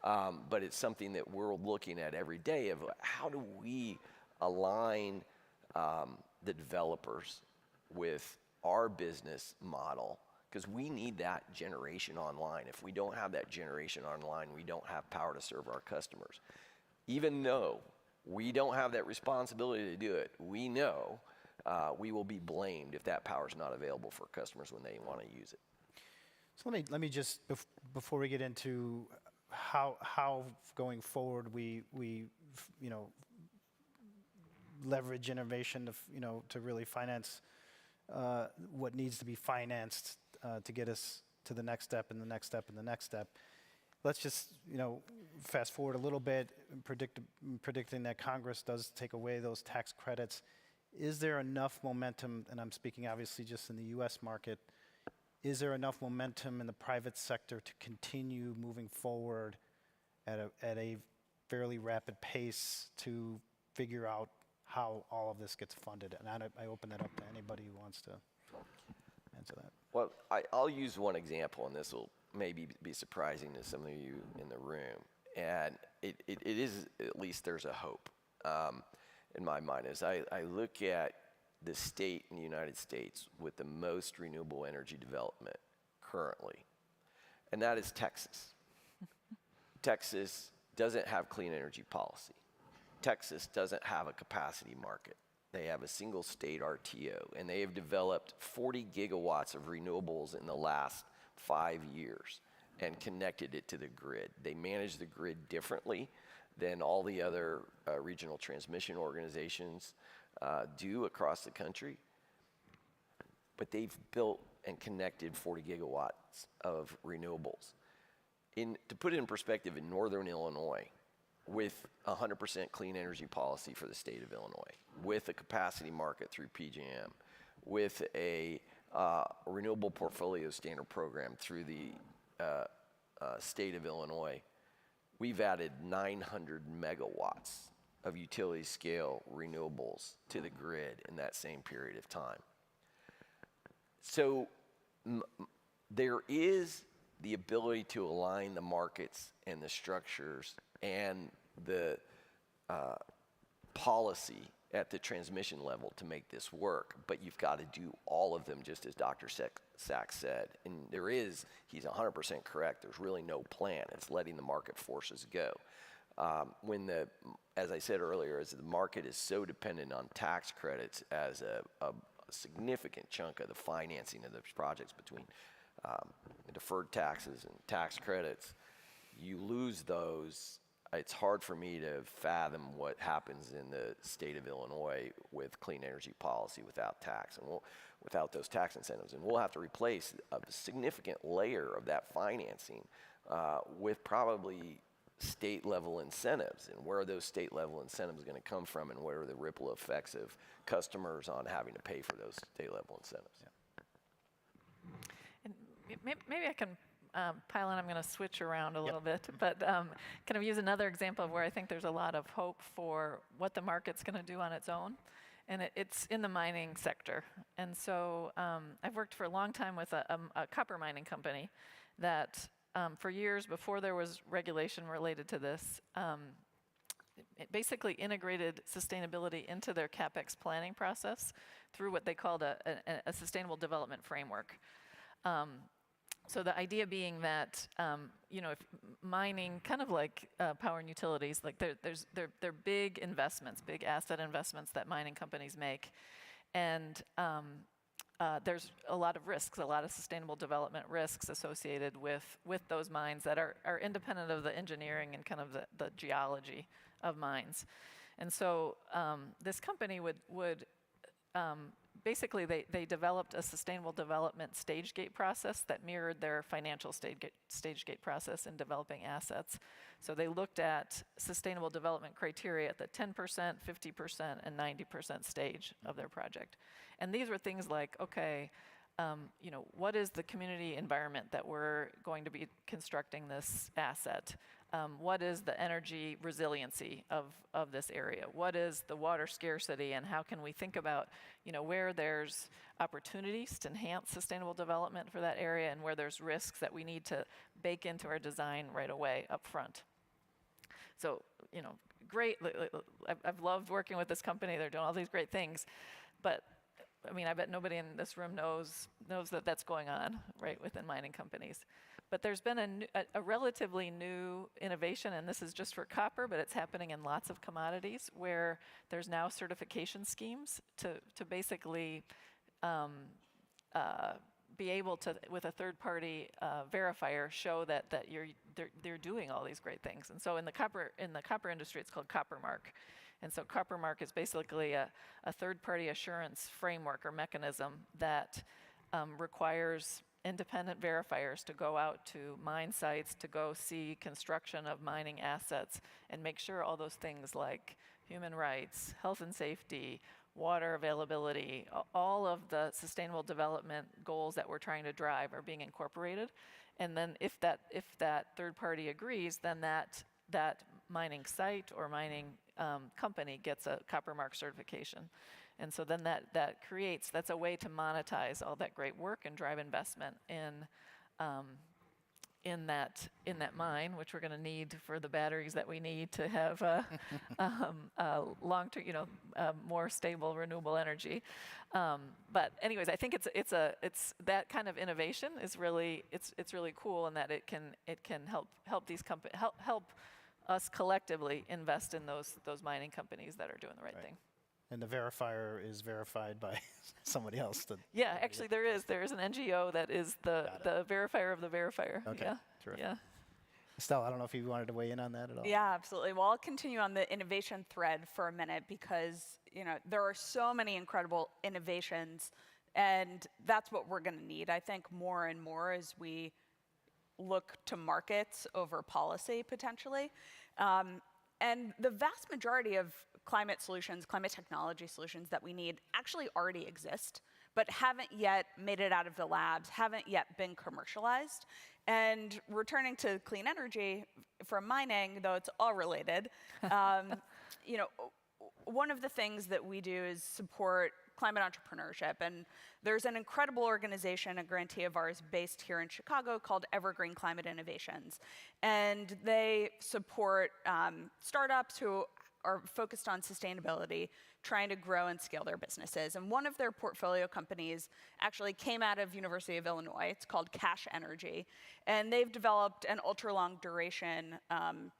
but it's something that we're looking at every day of how do we align the developers with our business model, because we need that generation online. If we don't have that generation online, we don't have power to serve our customers. Even though we don't have that responsibility to do it, we know we will be blamed if that power is not available for customers when they want to use it. So let me just, before we get into how going forward we leverage innovation to really finance what needs to be financed to get us to the next step and the next step and the next step. Let's just fast forward a little bit, predicting that Congress does take away those tax credits. Is there enough momentum, and I'm speaking obviously just in the U.S. market, is there enough momentum in the private sector to continue moving forward at a fairly rapid pace to figure out how all of this gets funded? And I open that up to anybody who wants to answer that. Well, I'll use one example, and this will maybe be surprising to some of you in the room. And it is, at least there's a hope in my mind. As I look at the state in the United States with the most renewable energy development currently, and that is Texas. Texas doesn't have clean energy policy. Texas doesn't have a capacity market. They have a single state RTO, and they have developed 40 gigawatts of renewables in the last 5 years and connected it to the grid. They manage the grid differently than all the other regional transmission organizations do across the country, but they've built and connected 40 gigawatts of renewables. To put it in perspective, in northern Illinois, with 100% clean energy policy for the state of Illinois, with a capacity market through PJM, with a renewable portfolio standard program through the state of Illinois, we've added 900 megawatts of utility scale renewables to the grid in that same period of time. So there is the ability to align the markets and the structures and the policy at the transmission level to make this work, but you've got to do all of them, just as Dr. Sachs said. And he's 100% correct, there's really no plan. It's letting the market forces go. As I said earlier, as the market is so dependent on tax credits as a significant chunk of the financing of those projects between deferred taxes and tax credits, you lose those, it's hard for me to fathom what happens in the state of Illinois with clean energy policy without tax and without those tax incentives. And we'll have to replace a significant layer of that financing with probably state level incentives. And where are those state level incentives going to come from, and what are the ripple effects of customers on having to pay for those state level incentives? And maybe I can pile on. I'm going to switch around a little bit, but kind of use another example of where I think there's a lot of hope for what the market's going to do on its own. And it's in the mining sector. And so I've worked for a long time with a copper mining company that for years before there was regulation related to this, it basically integrated sustainability into their CapEx planning process through what they called a sustainable development framework. So the idea being that, if mining, kind of like power and utilities, like they're big investments, big asset investments that mining companies make, and there's a lot of risks, a lot of sustainable development risks associated with those mines that are independent of the engineering and kind of the geology of mines. And so this company would basically, they developed a sustainable development stage gate process that mirrored their financial stage gate process in developing assets. So they looked at sustainable development criteria at the 10%, 50%, and 90% stage of their project. And these were things like, okay, what is the community environment that we're going to be constructing this asset? What is the energy resiliency of this area? What is the water scarcity, and how can we think about, where there's opportunities to enhance sustainable development for that area, and where there's risks that we need to bake into our design right away up front. So, great. I've loved working with this company. They're doing all these great things, but I mean, I bet nobody in this room knows that that's going on, right, within mining companies. But there's been a relatively new innovation, and this is just for copper, but it's happening in lots of commodities, where there's now certification schemes to basically be able to, with a third-party verifier, show that they're doing all these great things. And so in the copper industry, it's called Copper Mark. And so Copper Mark is basically a third-party assurance framework or mechanism that requires independent verifiers to go out to mine sites, to go see construction of mining assets, and make sure all those things like human rights, health and safety, water availability, all of the sustainable development goals that we're trying to drive are being incorporated. And then if that third party agrees, then that mining site or mining company gets a Copper Mark certification. And so then that's a way to monetize all that great work and drive investment in that mine, which we're going to need for the batteries that we need to have long-term, more stable renewable energy. But anyways, I think it's that kind of innovation is really it's really cool in that it can help these companies help us collectively invest in those mining companies that are doing the right thing. And the verifier is verified by somebody else. Yeah, actually there is an NGO that is the verifier of the verifier. Okay, yeah. terrific. Yeah. Estelle, I don't know if you wanted to weigh in on that at all. Yeah, absolutely. Well, I'll continue on the innovation thread for a minute because there are so many incredible innovations, and that's what we're going to need, I think, more and more as we look to markets over policy potentially. And the vast majority of climate technology solutions that we need actually already exist, but haven't yet made it out of the labs, haven't yet been commercialized. And returning to clean energy from mining, though it's all related, one of the things that we do is support climate entrepreneurship. And there's an incredible organization, a grantee of ours based here in Chicago called Evergreen Climate Innovations. And they support startups who are focused on sustainability, trying to grow and scale their businesses. And one of their portfolio companies actually came out of University of Illinois. It's called Cache Energy. And they've developed an ultra-long duration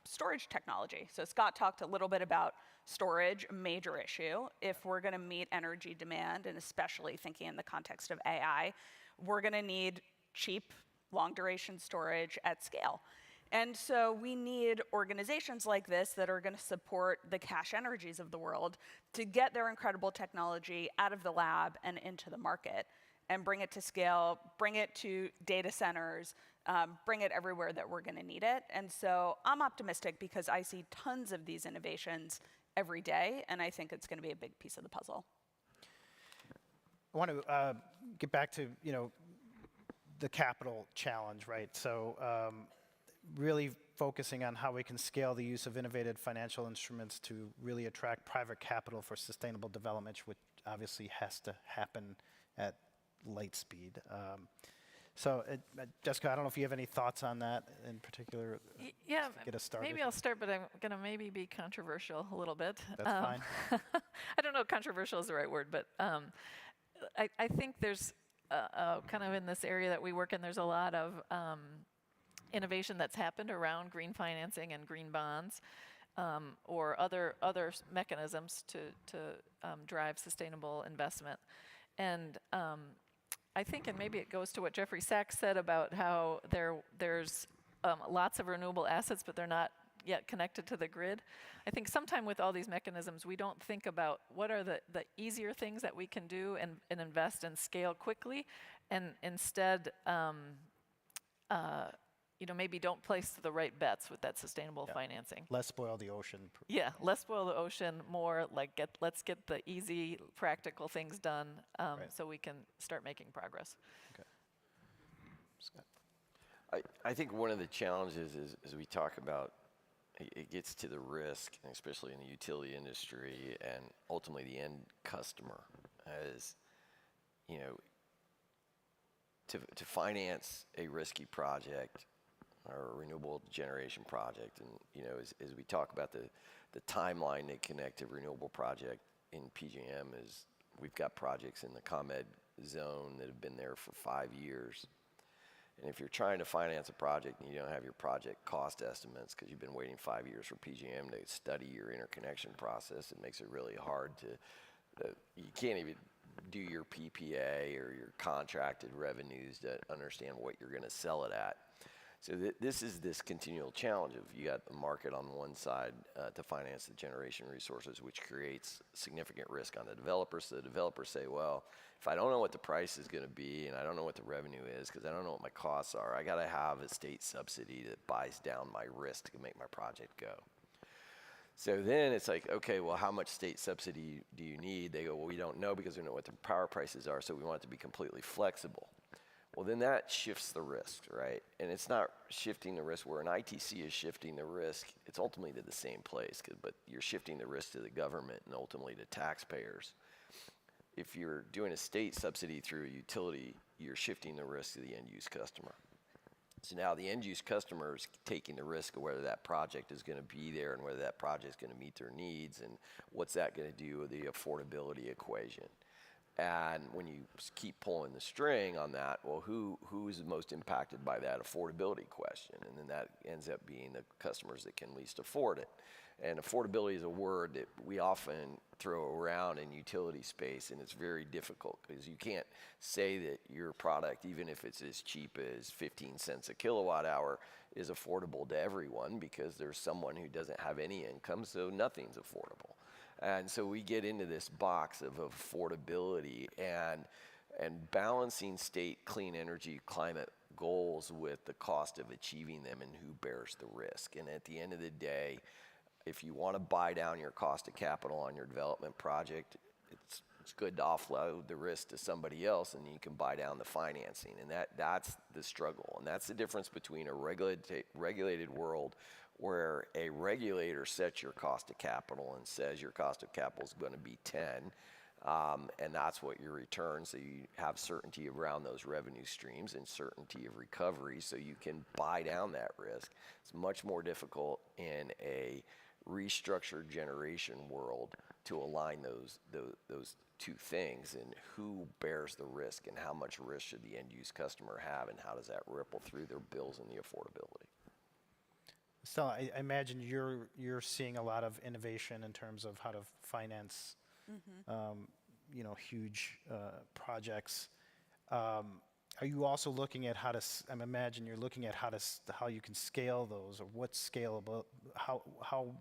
storage technology. So Scott talked a little bit about storage, a major issue. If we're going to meet energy demand, and especially thinking in the context of AI, we're going to need cheap, long duration storage at scale. And so we need organizations like this that are going to support the Cash Energies of the world to get their incredible technology out of the lab and into the market and bring it to scale, bring it to data centers, bring it everywhere that we're going to need it. And so I'm optimistic because I see tons of these innovations every day, and I think it's going to be a big piece of the puzzle. I want to get back to, the capital challenge, right? So really focusing on how we can scale the use of innovative financial instruments to really attract private capital for sustainable development, which obviously has to happen at light speed. So, Jessica, I don't know if you have any thoughts on that in particular. Yeah, to get us started. maybe I'll start, but I'm going to maybe be controversial a little bit. That's fine. I don't know if controversial is the right word, but I think there's kind of in this area that we work in, there's a lot of innovation that's happened around green financing and green bonds, or other mechanisms to drive sustainable investment. And I think, and maybe it goes to what Jeffrey Sachs said about how there's lots of renewable assets, but they're not yet connected to the grid. I think sometime with all these mechanisms, we don't think about what are the easier things that we can do and invest and scale quickly, and instead, maybe don't place the right bets with that sustainable financing. Less spoil the ocean. Yeah, less spoil the ocean, more like let's get the easy, practical things done so we can start making progress. Okay. Scott. I think one of the challenges is, as we talk about, it gets to the risk, and especially in the utility industry and ultimately the end customer, as to finance a risky project or a renewable generation project, and as we talk about the timeline to connect a renewable project in PJM, is we've got projects in the ComEd zone that have been there for 5 years. And if you're trying to finance a project and you don't have your project cost estimates because you've been waiting 5 years for PJM to study your interconnection process, it makes it really hard to, you can't even do your PPA or your contracted revenues to understand what you're going to sell it at. So this is this continual challenge of you got the market on one side to finance the generation resources, which creates significant risk on the developers. So the developers say, well, if I don't know what the price is going to be and I don't know what the revenue is because I don't know what my costs are, I got to have a state subsidy that buys down my risk to make my project go. So then it's like, okay, well, how much state subsidy do you need? They go, well, we don't know because we don't know what the power prices are, so we want it to be completely flexible. Well, then that shifts the risk, right? And it's not shifting the risk where an ITC is shifting the risk. It's ultimately to the same place, but you're shifting the risk to the government and ultimately to taxpayers. If you're doing a state subsidy through a utility, you're shifting the risk to the end-use customer. So now the end-use customer is taking the risk of whether that project is going to be there and whether that project is going to meet their needs and what's that going to do with the affordability equation. And when you keep pulling the string on that, well, who is most impacted by that affordability question? And then that ends up being the customers that can least afford it. And affordability is a word that we often throw around in utility space, and it's very difficult because you can't say that your product, even if it's as cheap as 15 cents a kilowatt hour, is affordable to everyone because there's someone who doesn't have any income, so nothing's affordable. And so we get into this box of affordability and balancing state clean energy climate goals with the cost of achieving them and who bears the risk. And at the end of the day, if you want to buy down your cost of capital on your development project, it's good to offload the risk to somebody else and you can buy down the financing. And that's the struggle. And that's the difference between a regulated world where a regulator sets your cost of capital and says your cost of capital is going to be 10, and that's what your return, so you have certainty around those revenue streams and certainty of recovery so you can buy down that risk. It's much more difficult in a restructured generation world to align those two things, and who bears the risk and how much risk should the end-use customer have and how does that ripple through their bills and the affordability. Stella, I imagine you're seeing a lot of innovation in terms of how to finance, huge projects. are you also looking at how to, I imagine you're looking at how you can scale those, or what's scalable, how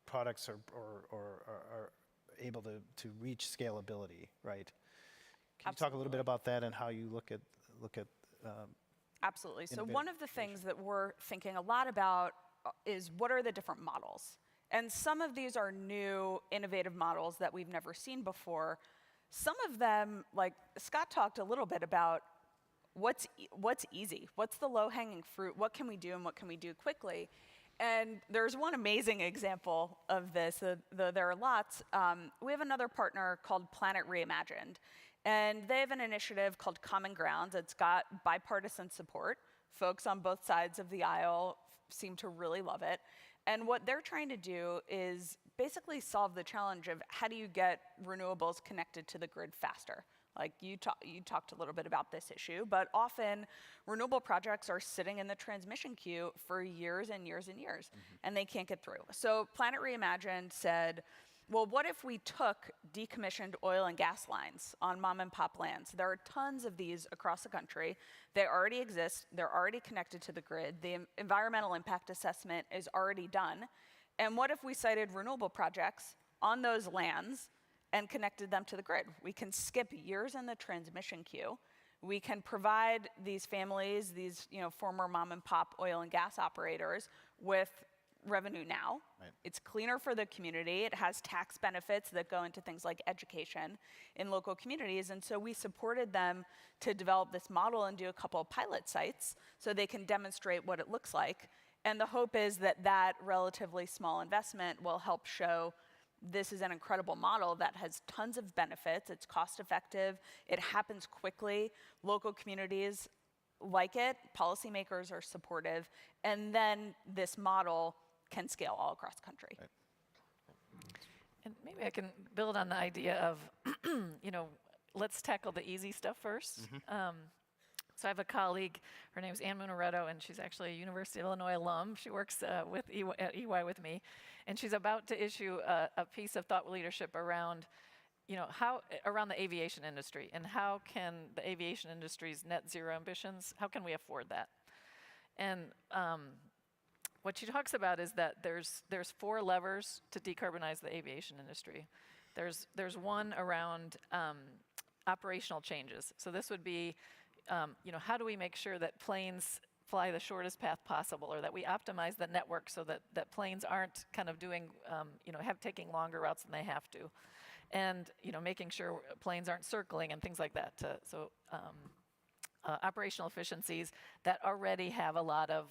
products are able to reach scalability, right? Can you talk a little bit about that and how you look at Absolutely. So one of the things that we're thinking a lot about is what are the different models? And some of these are new, innovative models that we've never seen before. Some of them, like Scott talked a little bit about, what's easy? What's the low-hanging fruit? What can we do and what can we do quickly? And there's one amazing example of this, though there are lots. We have another partner called Planet Reimagined. And they have an initiative called Common Grounds. It's got bipartisan support. Folks on both sides of the aisle seem to really love it. And what they're trying to do is basically solve the challenge of how do you get renewables connected to the grid faster? Like you talked a little bit about this issue, but often renewable projects are sitting in the transmission queue for years and years and years, and they can't get through. So Planet Reimagined said, well, what if we took decommissioned oil and gas lines on mom and pop lands? There are tons of these across the country. They already exist. They're already connected to the grid. The environmental impact assessment is already done. And what if we sited renewable projects on those lands and connected them to the grid? We can skip years in the transmission queue. We can provide these families, these former mom and pop oil and gas operators with revenue now. Right. It's cleaner for the community. It has tax benefits that go into things like education in local communities. And so we supported them to develop this model and do a couple of pilot sites so they can demonstrate what it looks like. And the hope is that that relatively small investment will help show this is an incredible model that has tons of benefits. It's cost effective. It happens quickly. Local communities like it. Policymakers are supportive. And then this model can scale all across the country. Right. And maybe I can build on the idea of, let's tackle the easy stuff first. So I have a colleague, her name's Ann Munaretto, and she's actually a University of Illinois alum. She works at EY with me, and she's about to issue a piece of thought leadership around, around the aviation industry, and how can the aviation industry's net zero ambitions, how can we afford that? And what she talks about is that there's 4 levers to decarbonize the aviation industry. There's one around operational changes. So this would be, how do we make sure that planes fly the shortest path possible, or that we optimize the network so that planes aren't kind of doing, taking longer routes than they have to, and making sure planes aren't circling and things like that. Operational efficiencies that already have a lot of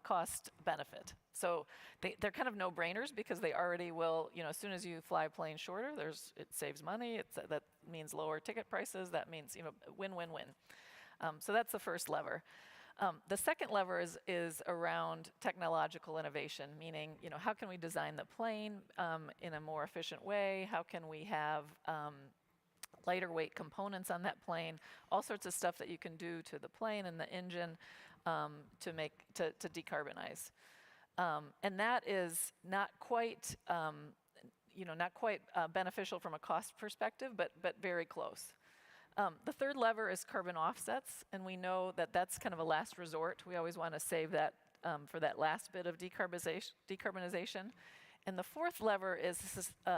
cost benefit. So they're kind of no-brainers because they already will, as soon as you fly planes shorter, it saves money. That means lower ticket prices. That means, win-win-win. So that's the first lever. The second lever is around technological innovation, meaning, how can we design the plane in a more efficient way? How can we have lighter weight components on that plane? All sorts of stuff that you can do to the plane and the engine to decarbonize. And that is not quite, beneficial from a cost perspective, but very close. The third lever is carbon offsets, and we know that that's kind of a last resort. We always want to save that for that last bit of decarbonization. And the fourth lever is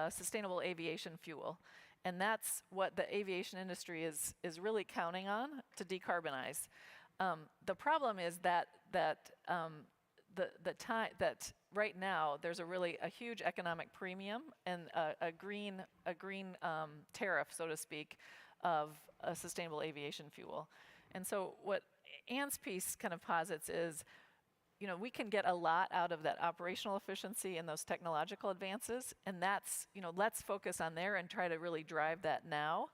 sustainable aviation fuel. And that's what the aviation industry is really counting on to decarbonize. The problem is that right now there's a huge economic premium and a green tariff, so to speak, of a sustainable aviation fuel. And so what Ann's piece kind of posits is, we can get a lot out of that operational efficiency and those technological advances, and that's, let's focus on there and try to really drive that now.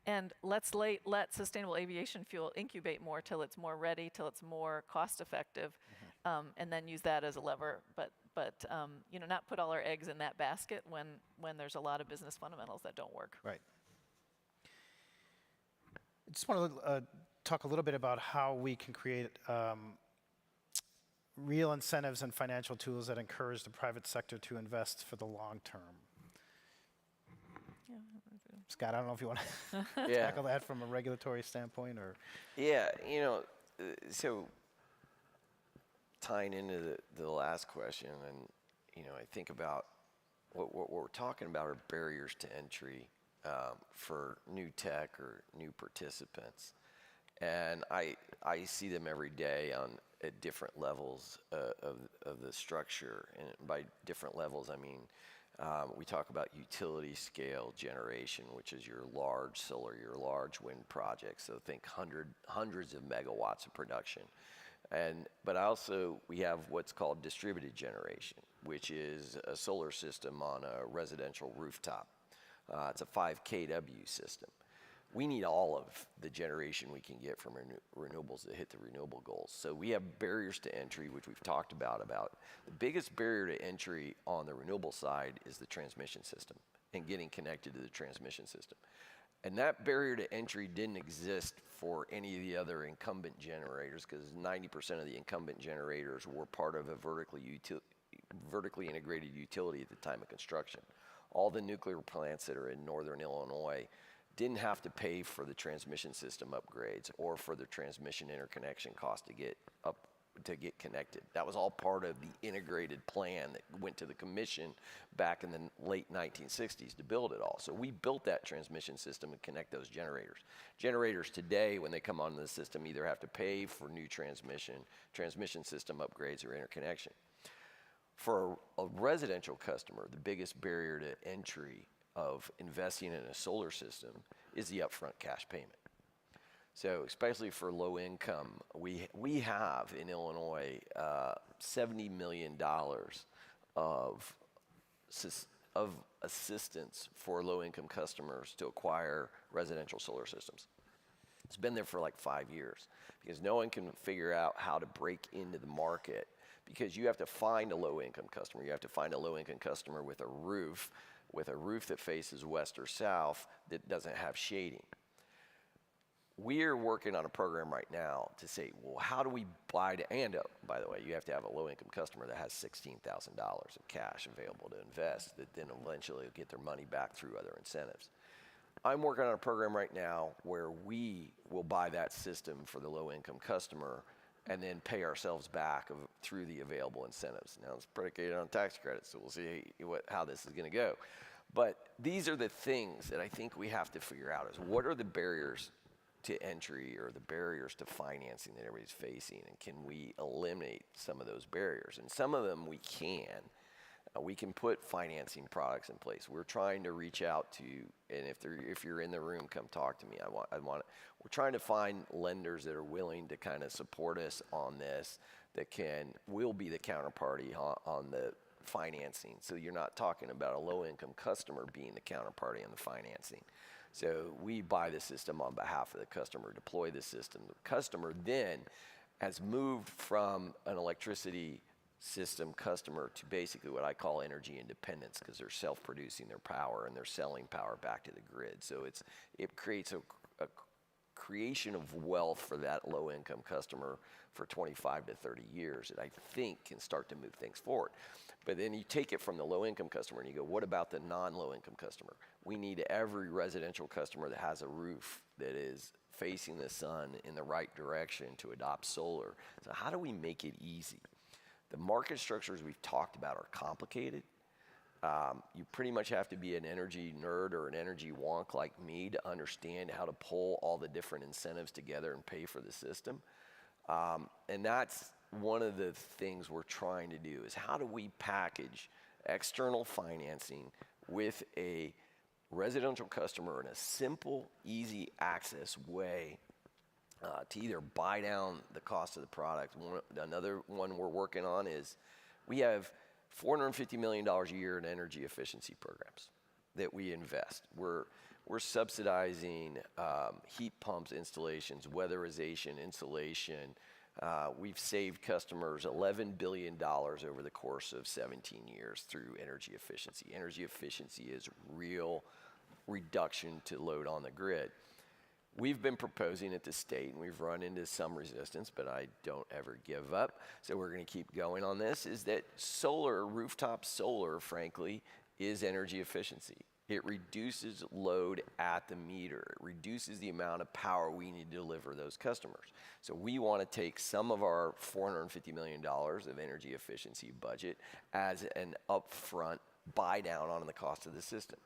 And let's let sustainable aviation fuel incubate more till it's more ready, till it's more cost effective, and then use that as a lever. But not put all our eggs in that basket when there's a lot of business fundamentals that don't work. Right. I just want to talk a little bit about how we can create real incentives and financial tools that encourage the private sector to invest for the long term. Scott, I don't know if you want to Yeah. tackle that from a regulatory standpoint or. Yeah, so tying into the last question, and I think about what we're talking about are barriers to entry for new tech or new participants, and I see them every day at different levels of the structure, and by different levels I mean we talk about utility scale generation, which is your large solar, your large wind projects. So think hundreds of megawatts of production. But also we have what's called distributed generation, which is a solar system on a residential rooftop. It's a 5 kW system. We need all of the generation we can get from renewables to hit the renewable goals. So we have barriers to entry, which we've talked about. The biggest barrier to entry on the renewable side is the transmission system and getting connected to the transmission system. And that barrier to entry didn't exist for any of the other incumbent generators, because 90% of the incumbent generators were part of a vertically integrated utility at the time of construction. All the nuclear plants that are in northern Illinois didn't have to pay for the transmission system upgrades or for the transmission interconnection cost to get connected. That was all part of the integrated plan that went to the commission back in the late 1960s to build it all. So we built that transmission system and connect those generators. Generators today, when they come onto the system, either have to pay for new transmission system upgrades or interconnection. For a residential customer, the biggest barrier to entry of investing in a solar system is the upfront cash payment. So especially for low income, we have in Illinois $70 million of assistance for low income customers to acquire residential solar systems. It's been there for like 5 years because no one can figure out how to break into the market, because you have to find a low income customer. You have to find a low income customer with a roof that faces west or south that doesn't have shading. We're working on a program right now to say, well, how do we by the way, you have to have a low-income customer that has $16,000 of cash available to invest that then eventually will get their money back through other incentives. I'm working on a program right now where we will buy that system for the low-income customer and then pay ourselves back through the available incentives. Now, it's predicated on tax credits, so we'll see how this is going to go. But these are the things that I think we have to figure out, is what are the barriers to entry or the barriers to financing that everybody's facing, and can we eliminate some of those barriers? And some of them we can. We can put financing products in place. We're trying to reach out to, and if you're in the room, come talk to me. We're trying to find lenders that are willing to kind of support us on this, will be the counterparty on the financing. So you're not talking about a low-income customer being the counterparty on the financing. So we buy the system on behalf of the customer, deploy the system. The customer then has moved from an electricity system customer to basically what I call energy independence, because they're self-producing their power and they're selling power back to the grid. So it creates a creation of wealth for that low-income customer for 25 to 30 years that I think can start to move things forward. But then you take it from the low-income customer and you go, what about the non-low-income customer? We need every residential customer that has a roof that is facing the sun in the right direction to adopt solar. So how do we make it easy? The market structures we've talked about are complicated. You pretty much have to be an energy nerd or an energy wonk like me to understand how to pull all the different incentives together and pay for the system. And that's one of the things we're trying to do, is how do we package external financing with a residential customer in a simple, easy access way to either buy down the cost of the product. Another one we're working on is we have $450 million a year in energy efficiency programs that we invest. We're subsidizing heat pumps installations, weatherization, insulation. We've saved customers $11 billion over the course of 17 years through energy efficiency. Energy efficiency is real reduction to load on the grid. We've been proposing at the state, and we've run into some resistance, but I don't ever give up. So we're going to keep going on this, is that solar, rooftop solar, frankly, is energy efficiency. It reduces load at the meter. It reduces the amount of power we need to deliver those customers. So we want to take some of our $450 million of energy efficiency budget as an upfront buy down on the cost of the system.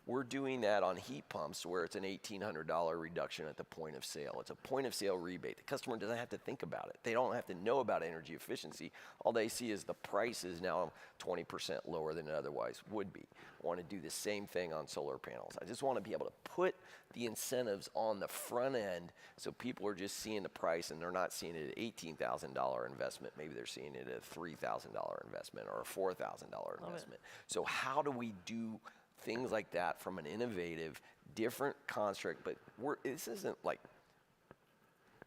We're doing that on heat pumps where it's an $1,800 reduction at the point of sale. It's a point of sale rebate. The customer doesn't have to think about it. They don't have to know about energy efficiency. All they see is the price is now 20% lower than it otherwise would be. I want to do the same thing on solar panels. I just want to be able to put the incentives on the front end so people are just seeing the price and they're not seeing it at $18,000 investment. Maybe they're seeing it at a $3,000 investment or a $4,000 investment. So how do we do things like that from an innovative, different construct? But this isn't like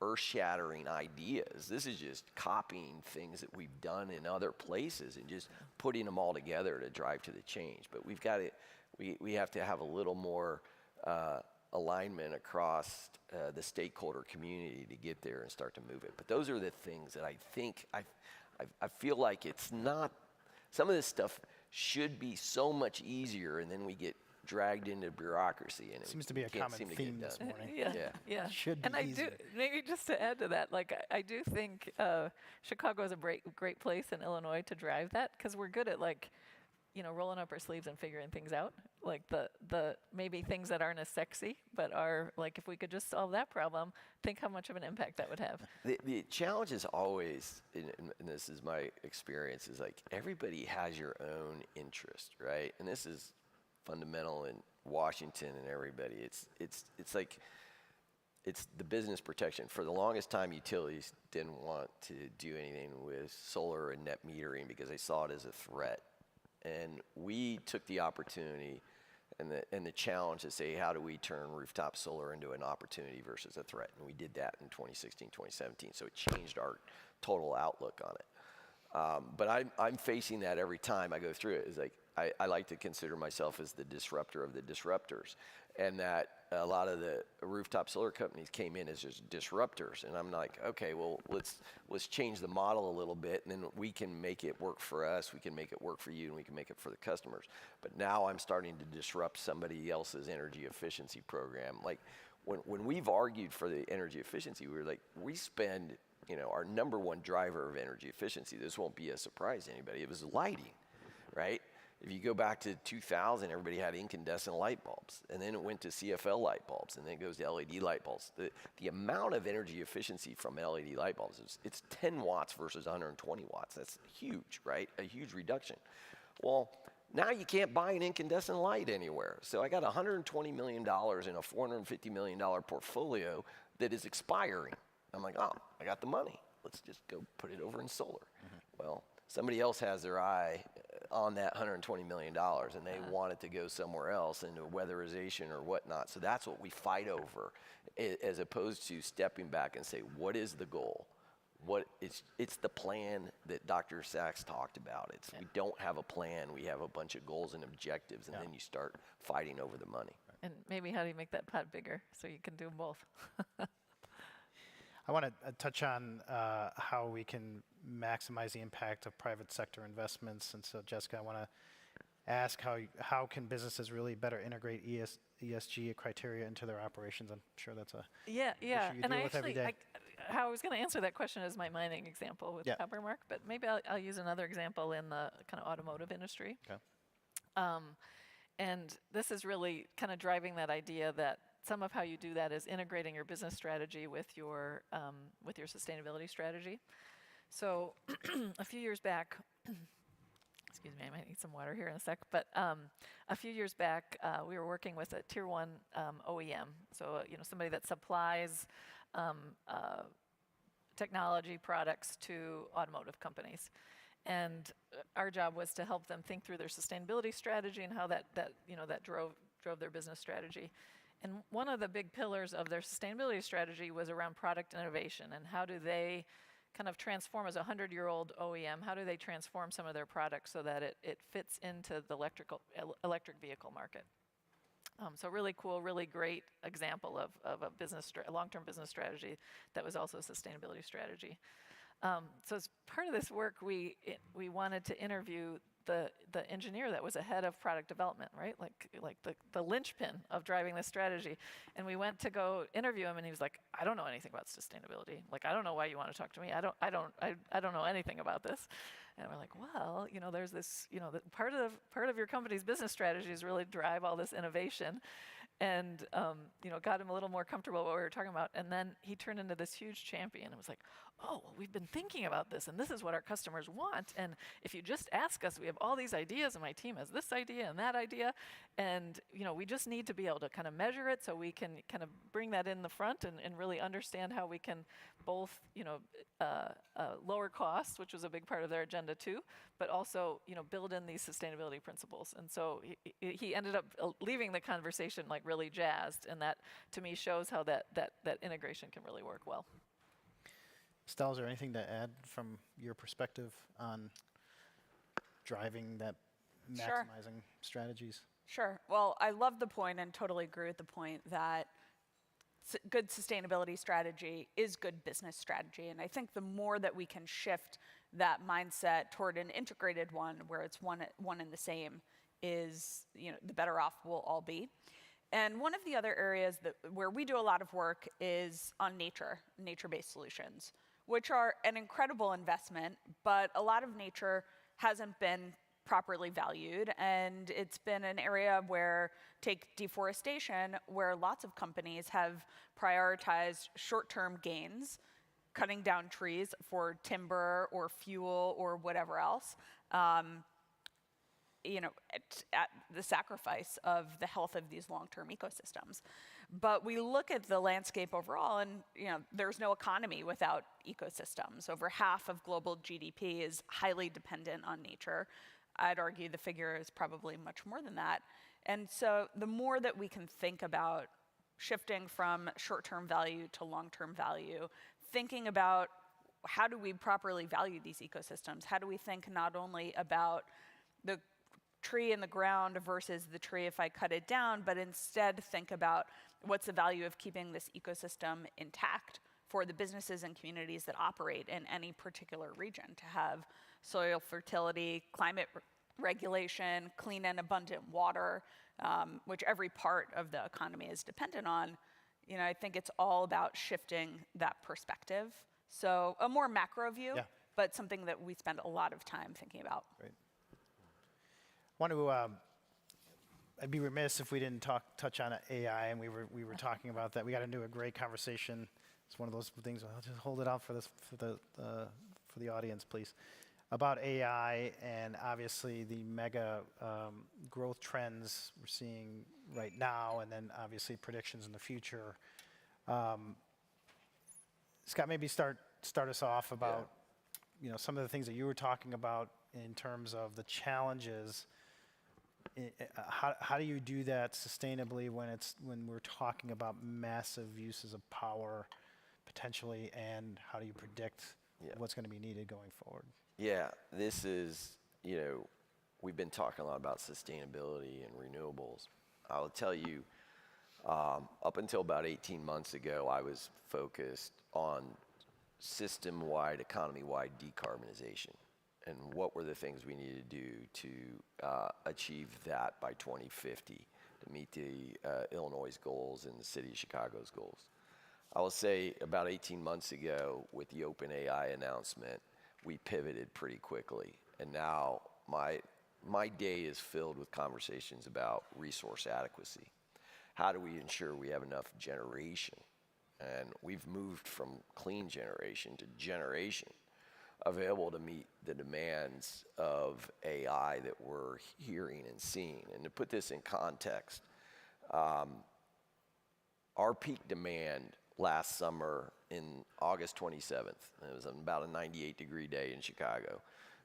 earth-shattering ideas. This is just copying things that we've done in other places and just putting them all together to drive to the change. But we've got to, we have to have a little more alignment across the stakeholder community to get there and start to move it. But those are the things that I think, I feel like it's not, some of this stuff should be so much easier, and then we get dragged into bureaucracy, and it seems to be a common theme this morning. Yeah. Should be and I easier. do, maybe just to add to that, like I do think Chicago is a great place in Illinois to drive that, because we're good at like, you know, rolling up our sleeves and figuring things out. Like the maybe things that aren't as sexy, but are like, if we could just solve that problem, think how much of an impact that would have. The challenge is always, and this is my experience, is like everybody has your own interest, right? And this is fundamental in Washington and everybody. It's like, it's the business protection. For the longest time, utilities didn't want to do anything with solar and net metering because they saw it as a threat. And we took the opportunity and the challenge to say, how do we turn rooftop solar into an opportunity versus a threat? And we did that in 2016, 2017. So it changed our total outlook on it. But I'm facing that every time I go through it. It's like, I like to consider myself as the disruptor of the disruptors, and that a lot of the rooftop solar companies came in as just disruptors. And I'm like, okay, well, let's change the model a little bit, and then we can make it work for us, we can make it work for you, and we can make it for the customers. But now I'm starting to disrupt somebody else's energy efficiency program. Like when we've argued for the energy efficiency, we were like, we spend, you know, our number one driver of energy efficiency, this won't be a surprise to anybody, it was lighting, right? If you go back to 2000, everybody had incandescent light bulbs, and then it went to CFL light bulbs, and then it goes to LED light bulbs. The amount of energy efficiency from LED light bulbs it's 10 watts versus 120 watts. That's huge, right? A huge reduction. Well, now you can't buy an incandescent light anywhere. So I got $120 million in a $450 million portfolio that is expiring. I'm like, oh, I got the money. Let's just go put it over in solar. Well, somebody else has their eye on that $120 million, and they want it to go somewhere else into weatherization or whatnot. So that's what we fight over, as opposed to stepping back and say, what is the goal? It's the plan that Dr. Sachs talked about. We don't have a plan. We have a bunch of goals and objectives, and then you start fighting over the money. And maybe how do you make that pot bigger so you can do them both? I want to touch on how we can maximize the impact of private sector investments. And so, Jessica, I want to ask how can businesses really better integrate ESG criteria into their operations? I'm sure that's a issue you and deal with every day. How I was going to answer that question is my mining example with Coppermark, but maybe I'll use another example in the kind of automotive industry. Okay. And this is really kind of driving that idea that some of how you do that is integrating your business strategy with your sustainability strategy. So a few years back, excuse me, I might need some water here in a sec, but a few years back, we were working with a tier 1 OEM. So, you know, somebody that supplies technology products to automotive companies. And our job was to help them think through their sustainability strategy and how that drove their business strategy. And one of the big pillars of their sustainability strategy was around product innovation, and how do they kind of transform, as a 100-year-old OEM, how do they transform some of their products so that it fits into the electric vehicle market. So really cool, really great example of a long-term business strategy that was also a sustainability strategy. So as part of this work, we wanted to interview the engineer that was ahead of product development, right? Like the linchpin of driving this strategy. And we went to go interview him, and he was like, I don't know anything about sustainability. Like, I don't know why you want to talk to me. I don't know anything about this. And we're like, well, there's this, part of your company's business strategy is really drive all this innovation. And, got him a little more comfortable with what we were talking about. And then he turned into this huge champion and was like, oh, well, we've been thinking about this, and this is what our customers want. And if you just ask us, we have all these ideas, and my team has this idea and that idea. And, we just need to be able to kind of measure it so we can kind of bring that in the front and really understand how we can both, lower costs, which was a big part of their agenda too, but also, build in these sustainability principles. And so he ended up leaving the conversation like really jazzed, and that to me shows how that integration can really work well. Estelle, is there anything to add from your perspective on driving that maximizing strategies? Sure. Well, I love the point and totally agree with the point that good sustainability strategy is good business strategy. And I think the more that we can shift that mindset toward an integrated one where it's one and the same is, the better off we'll all be. And one of the other areas where we do a lot of work is on nature-based solutions, which are an incredible investment, but a lot of nature hasn't been properly valued, and it's been an area where, take deforestation, where lots of companies have prioritized short-term gains, cutting down trees for timber or fuel or whatever else, at the sacrifice of the health of these long-term ecosystems. But we look at the landscape overall, and there's no economy without ecosystems. Over half of global GDP is highly dependent on nature. I'd argue the figure is probably much more than that. And so the more that we can think about shifting from short-term value to long-term value, thinking about how do we properly value these ecosystems? How do we think not only about the tree in the ground versus the tree if I cut it down, but instead think about what's the value of keeping this ecosystem intact for the businesses and communities that operate in any particular region, to have soil fertility, climate regulation, clean and abundant water, which every part of the economy is dependent on. I think it's all about shifting that perspective. So a more macro view, but something that we spend a lot of time thinking about. Great. I'd be remiss if we didn't touch on AI, and we were talking about that. We got into a great conversation. It's one of those things. I'll just hold it out for the audience, please, about AI and obviously the mega growth trends we're seeing right now, and then obviously predictions in the future. Scott, maybe start us off about some of the things that you were talking about in terms of the challenges. How do you do that sustainably when we're talking about massive uses of power potentially, and how do you predict what's going to be needed going forward? Yeah, this is, we've been talking a lot about sustainability and renewables. I will tell you, up until about 18 months ago, I was focused on system-wide, economy-wide decarbonization. And what were the things we needed to do to achieve that by 2050 to meet the Illinois' goals and the city of Chicago's goals. I will say about 18 months ago with the OpenAI announcement, we pivoted pretty quickly. And now my day is filled with conversations about resource adequacy. How do we ensure we have enough generation? And we've moved from clean generation to generation available to meet the demands of AI that we're hearing and seeing. And to put this in context, our peak demand last summer in August 27th, it was about a 98-degree day in Chicago,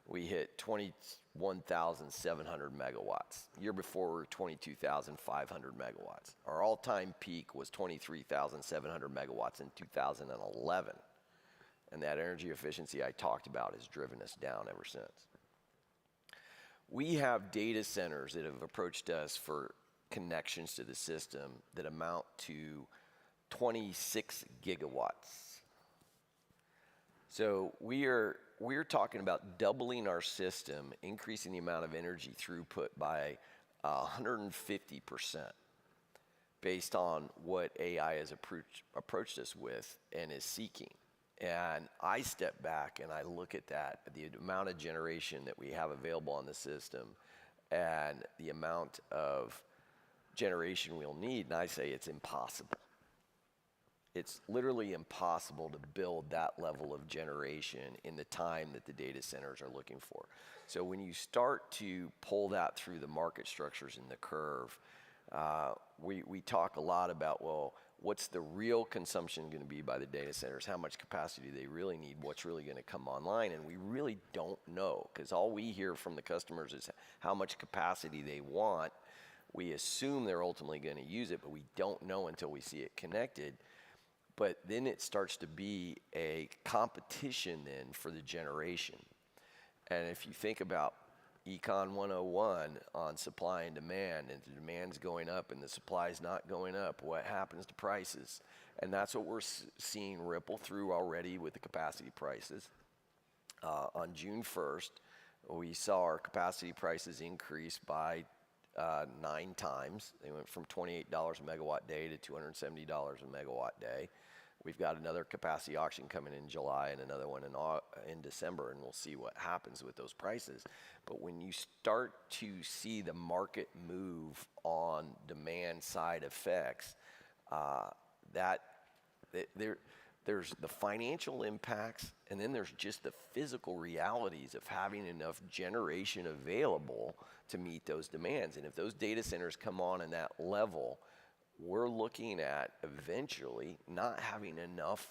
we hit 21,700 megawatts. The year before, we were 22,500 megawatts. Our all-time peak was 23,700 megawatts in 2011. And that energy efficiency I talked about has driven us down ever since. We have data centers that have approached us for connections to the system that amount to 26 gigawatts. So we're talking about doubling our system, increasing the amount of energy throughput by 150% based on what AI has approached us with and is seeking. And I step back and I look at that, the amount of generation that we have available on the system and the amount of generation we'll need, and I say it's impossible. It's literally impossible to build that level of generation in the time that the data centers are looking for. So when you start to pull that through the market structures in the curve, we talk a lot about, well, what's the real consumption going to be by the data centers? How much capacity do they really need? What's really going to come online? And we really don't know, because all we hear from the customers is how much capacity they want. We assume they're ultimately going to use it, but we don't know until we see it connected. But then it starts to be a competition then for the generation. And if you think about Econ 101 on supply and demand, and the demand's going up and the supply's not going up, what happens to prices? And that's what we're seeing ripple through already with the capacity prices. On June 1st, we saw our capacity prices increase by 9 times. They went from $28 a megawatt day to $270 a megawatt day. We've got another capacity auction coming in July and another one in December, and we'll see what happens with those prices. But when you start to see the market move on demand side effects, there's the financial impacts, and then there's just the physical realities of having enough generation available to meet those demands. And if those data centers come on in that level, we're looking at eventually not having enough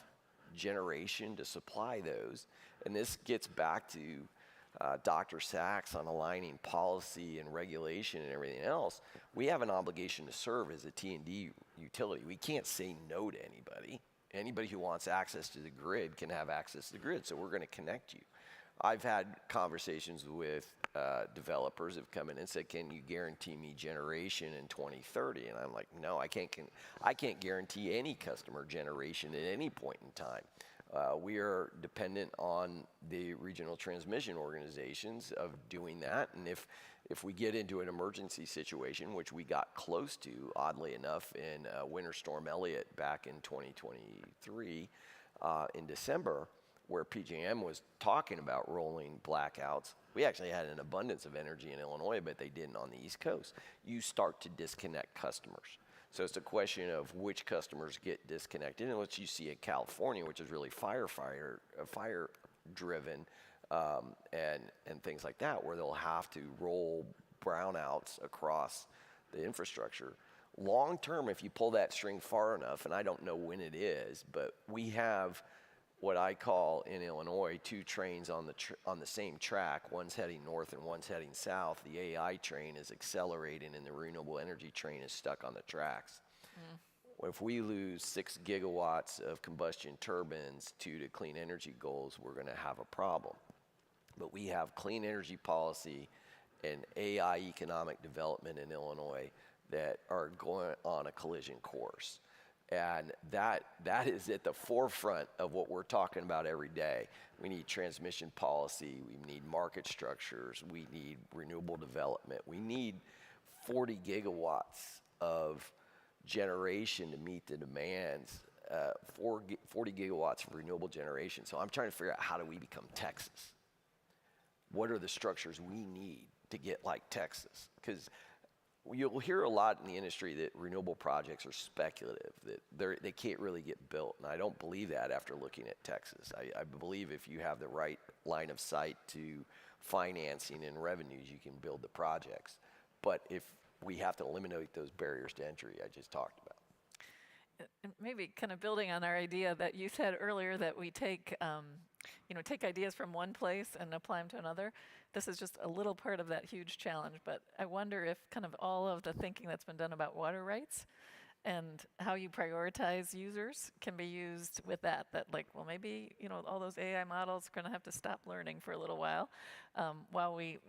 generation to supply those. And this gets back to Dr. Sachs on aligning policy and regulation and everything else. We have an obligation to serve as a T&D utility. We can't say no to anybody. Anybody who wants access to the grid can have access to the grid, so we're going to connect you. I've had conversations with developers who've come in and said, can you guarantee me generation in 2030? And I'm like, no, I can't guarantee any customer generation at any point in time. We are dependent on the regional transmission organizations of doing that. And if we get into an emergency situation, which we got close to, oddly enough, in Winter Storm Elliott back in 2023 in December, where PJM was talking about rolling blackouts, we actually had an abundance of energy in Illinois, but they didn't on the East Coast. You start to disconnect customers. So it's a question of which customers get disconnected, and what you see in California, which is really fire-driven, and things like that, where they'll have to roll brownouts across the infrastructure. Long term, if you pull that string far enough, and I don't know when it is, but we have what I call in Illinois 2 trains on the same track. One's heading north and one's heading south. The AI train is accelerating and the renewable energy train is stuck on the tracks. If we lose 6 gigawatts of combustion turbines to the clean energy goals, we're going to have a problem. But we have clean energy policy and AI economic development in Illinois that are going on a collision course. And that is at the forefront of what we're talking about every day. We need transmission policy, we need market structures, we need renewable development. We need 40 gigawatts of generation to meet the demands, 40 gigawatts of renewable generation. So I'm trying to figure out, how do we become Texas? What are the structures we need to get like Texas? Because you'll hear a lot in the industry that renewable projects are speculative, that they can't really get built. And I don't believe that after looking at Texas. I believe if you have the right line of sight to financing and revenues, you can build the projects. But if we have to eliminate those barriers to entry I just talked about. And maybe kind of building on our idea that you said earlier, that we take ideas from one place and apply them to another. This is just a little part of that huge challenge, but I wonder if kind of all of the thinking that's been done about water rights And how you prioritize users can be used with that, like, well, maybe, all those AI models are going to have to stop learning for a little while while we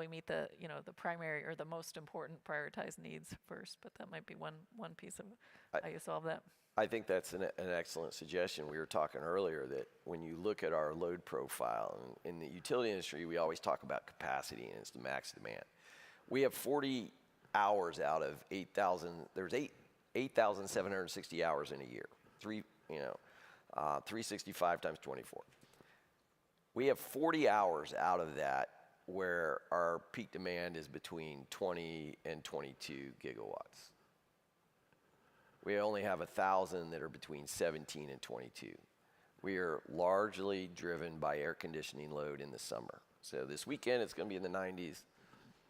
meet the, the primary or the most important prioritized needs first. But that might be one piece of how you solve that. I think that's an excellent suggestion. We were talking earlier that when you look at our load profile, in the utility industry, we always talk about capacity, and it's the max demand. We have 40 hours out of 8,000. There's 8,760 hours in a year. 365 times 24. We have 40 hours out of that where our peak demand is between 20 and 22 gigawatts. We only have 1,000 that are between 17 and 22. We are largely driven by air conditioning load in the summer. So this weekend it's going to be in the 90s.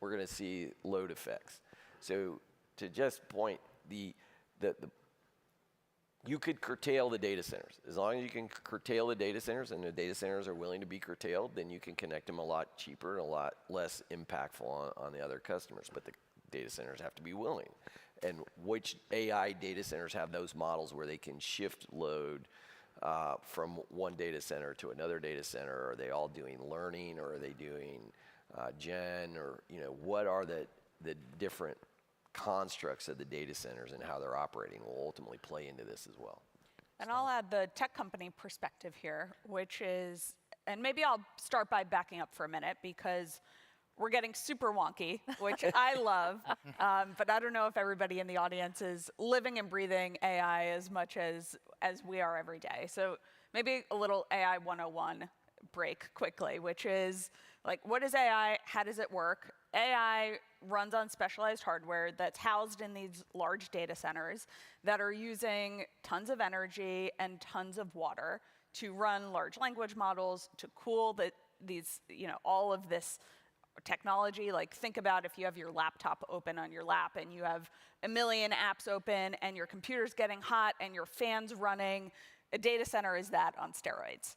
We're going to see load effects. So to just point, you could curtail the data centers. As long as you can curtail the data centers and the data centers are willing to be curtailed, then you can connect them a lot cheaper and a lot less impactful on the other customers. But the data centers have to be willing. And which AI data centers have those models where they can shift load from one data center to another data center? Are they all doing learning, or are they doing gen, or what are the different constructs of the data centers and how they're operating will ultimately play into this as well. And I'll add the tech company perspective here, which is, and maybe I'll start by backing up for a minute because we're getting super wonky, which I love, but I don't know if everybody in the audience is living and breathing AI as much as we are every day. So maybe a little AI 101 break quickly, which is like, what is AI? How does it work? AI runs on specialized hardware that's housed in these large data centers that are using tons of energy and tons of water to run large language models, to cool all of this technology. Like, think about if you have your laptop open on your lap and you have a million apps open and your computer's getting hot and your fan's running. A data center is that on steroids.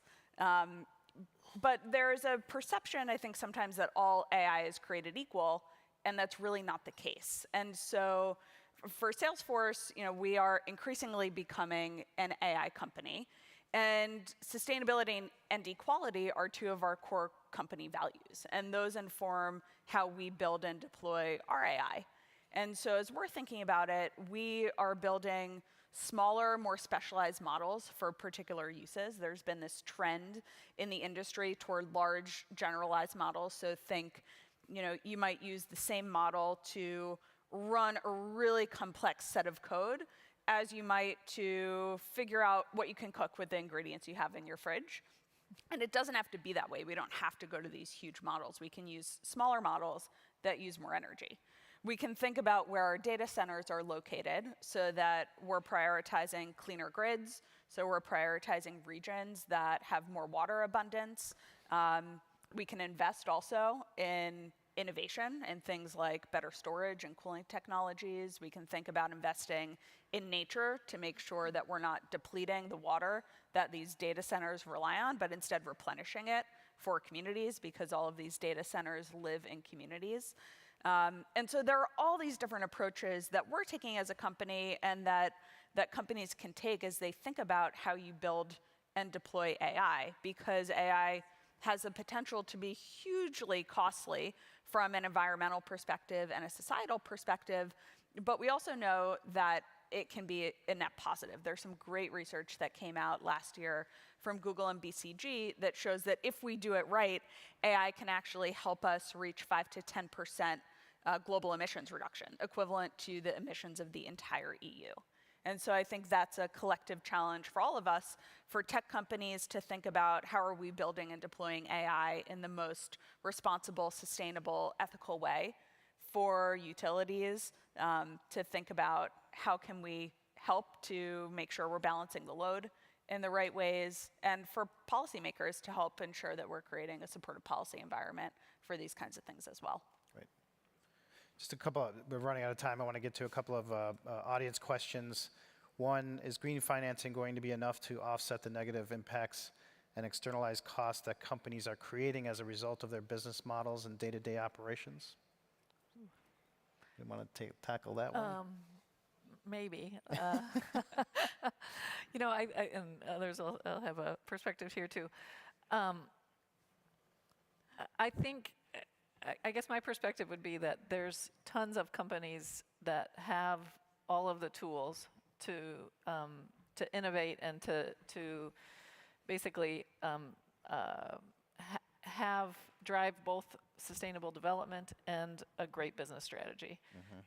But there is a perception, I think, sometimes that all AI is created equal, and that's really not the case. And so for Salesforce, we are increasingly becoming an AI company. And sustainability and equality are two of our core company values. And those inform how we build and deploy our AI. And so as we're thinking about it, we are building smaller, more specialized models for particular uses. There's been this trend in the industry toward large, generalized models. So think, you might use the same model to run a really complex set of code as you might to figure out what you can cook with the ingredients you have in your fridge. And it doesn't have to be that way. We don't have to go to these huge models. We can use smaller models that use more energy. We can think about where our data centers are located so that we're prioritizing cleaner grids, so we're prioritizing regions that have more water abundance. We can invest also in innovation and things like better storage and cooling technologies. We can think about investing in nature to make sure that we're not depleting the water that these data centers rely on, but instead replenishing it for communities, because all of these data centers live in communities. And so there are all these different approaches that we're taking as a company and that companies can take as they think about how you build and deploy AI, because AI has the potential to be hugely costly from an environmental perspective and a societal perspective, but we also know that it can be a net positive. There's some great research that came out last year from Google and BCG that shows that if we do it right, AI can actually help us reach 5 to 10% global emissions reduction, equivalent to the emissions of the entire EU. And so I think that's a collective challenge for all of us, for tech companies to think about how are we building and deploying AI in the most responsible, sustainable, ethical way, for utilities to think about how can we help to make sure we're balancing the load in the right ways, and for policymakers to help ensure that we're creating a supportive policy environment for these kinds of things as well. Right. Just we're running out of time. I want to get to a couple of audience questions. One, is green financing going to be enough to offset the negative impacts and externalized costs that companies are creating as a result of their business models and day-to-day operations? You want to tackle that one? maybe. You know, and others will have a perspective here too. I think, I guess my perspective would be that there's tons of companies that have all of the tools to innovate and to basically drive both sustainable development and a great business strategy.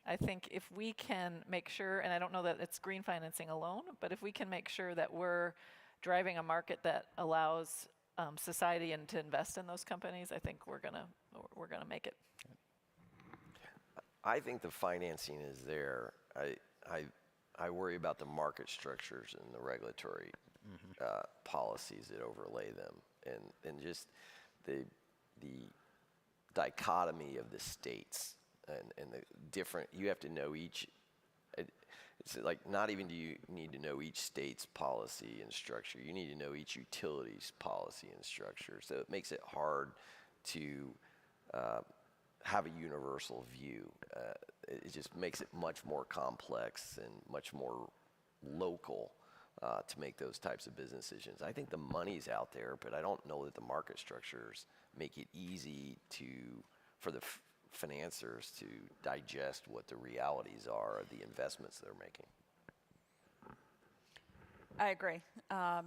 I think if we can make sure, and I don't know that it's green financing alone, but if we can make sure that we're driving a market that allows society and to invest in those companies, I think we're gonna make it. I think the financing is there. I worry about the market structures and the regulatory policies that overlay them, and just the dichotomy of the states and the different. You have to know each. It's like not even do you need to know each state's policy and structure. You need to know each utility's policy and structure. So it makes it hard to have a universal view. It just makes it much more complex and much more local to make those types of business decisions. I think the money's out there, but I don't know that the market structures make it easy for the financiers to digest what the realities are of the investments they're making. I agree. I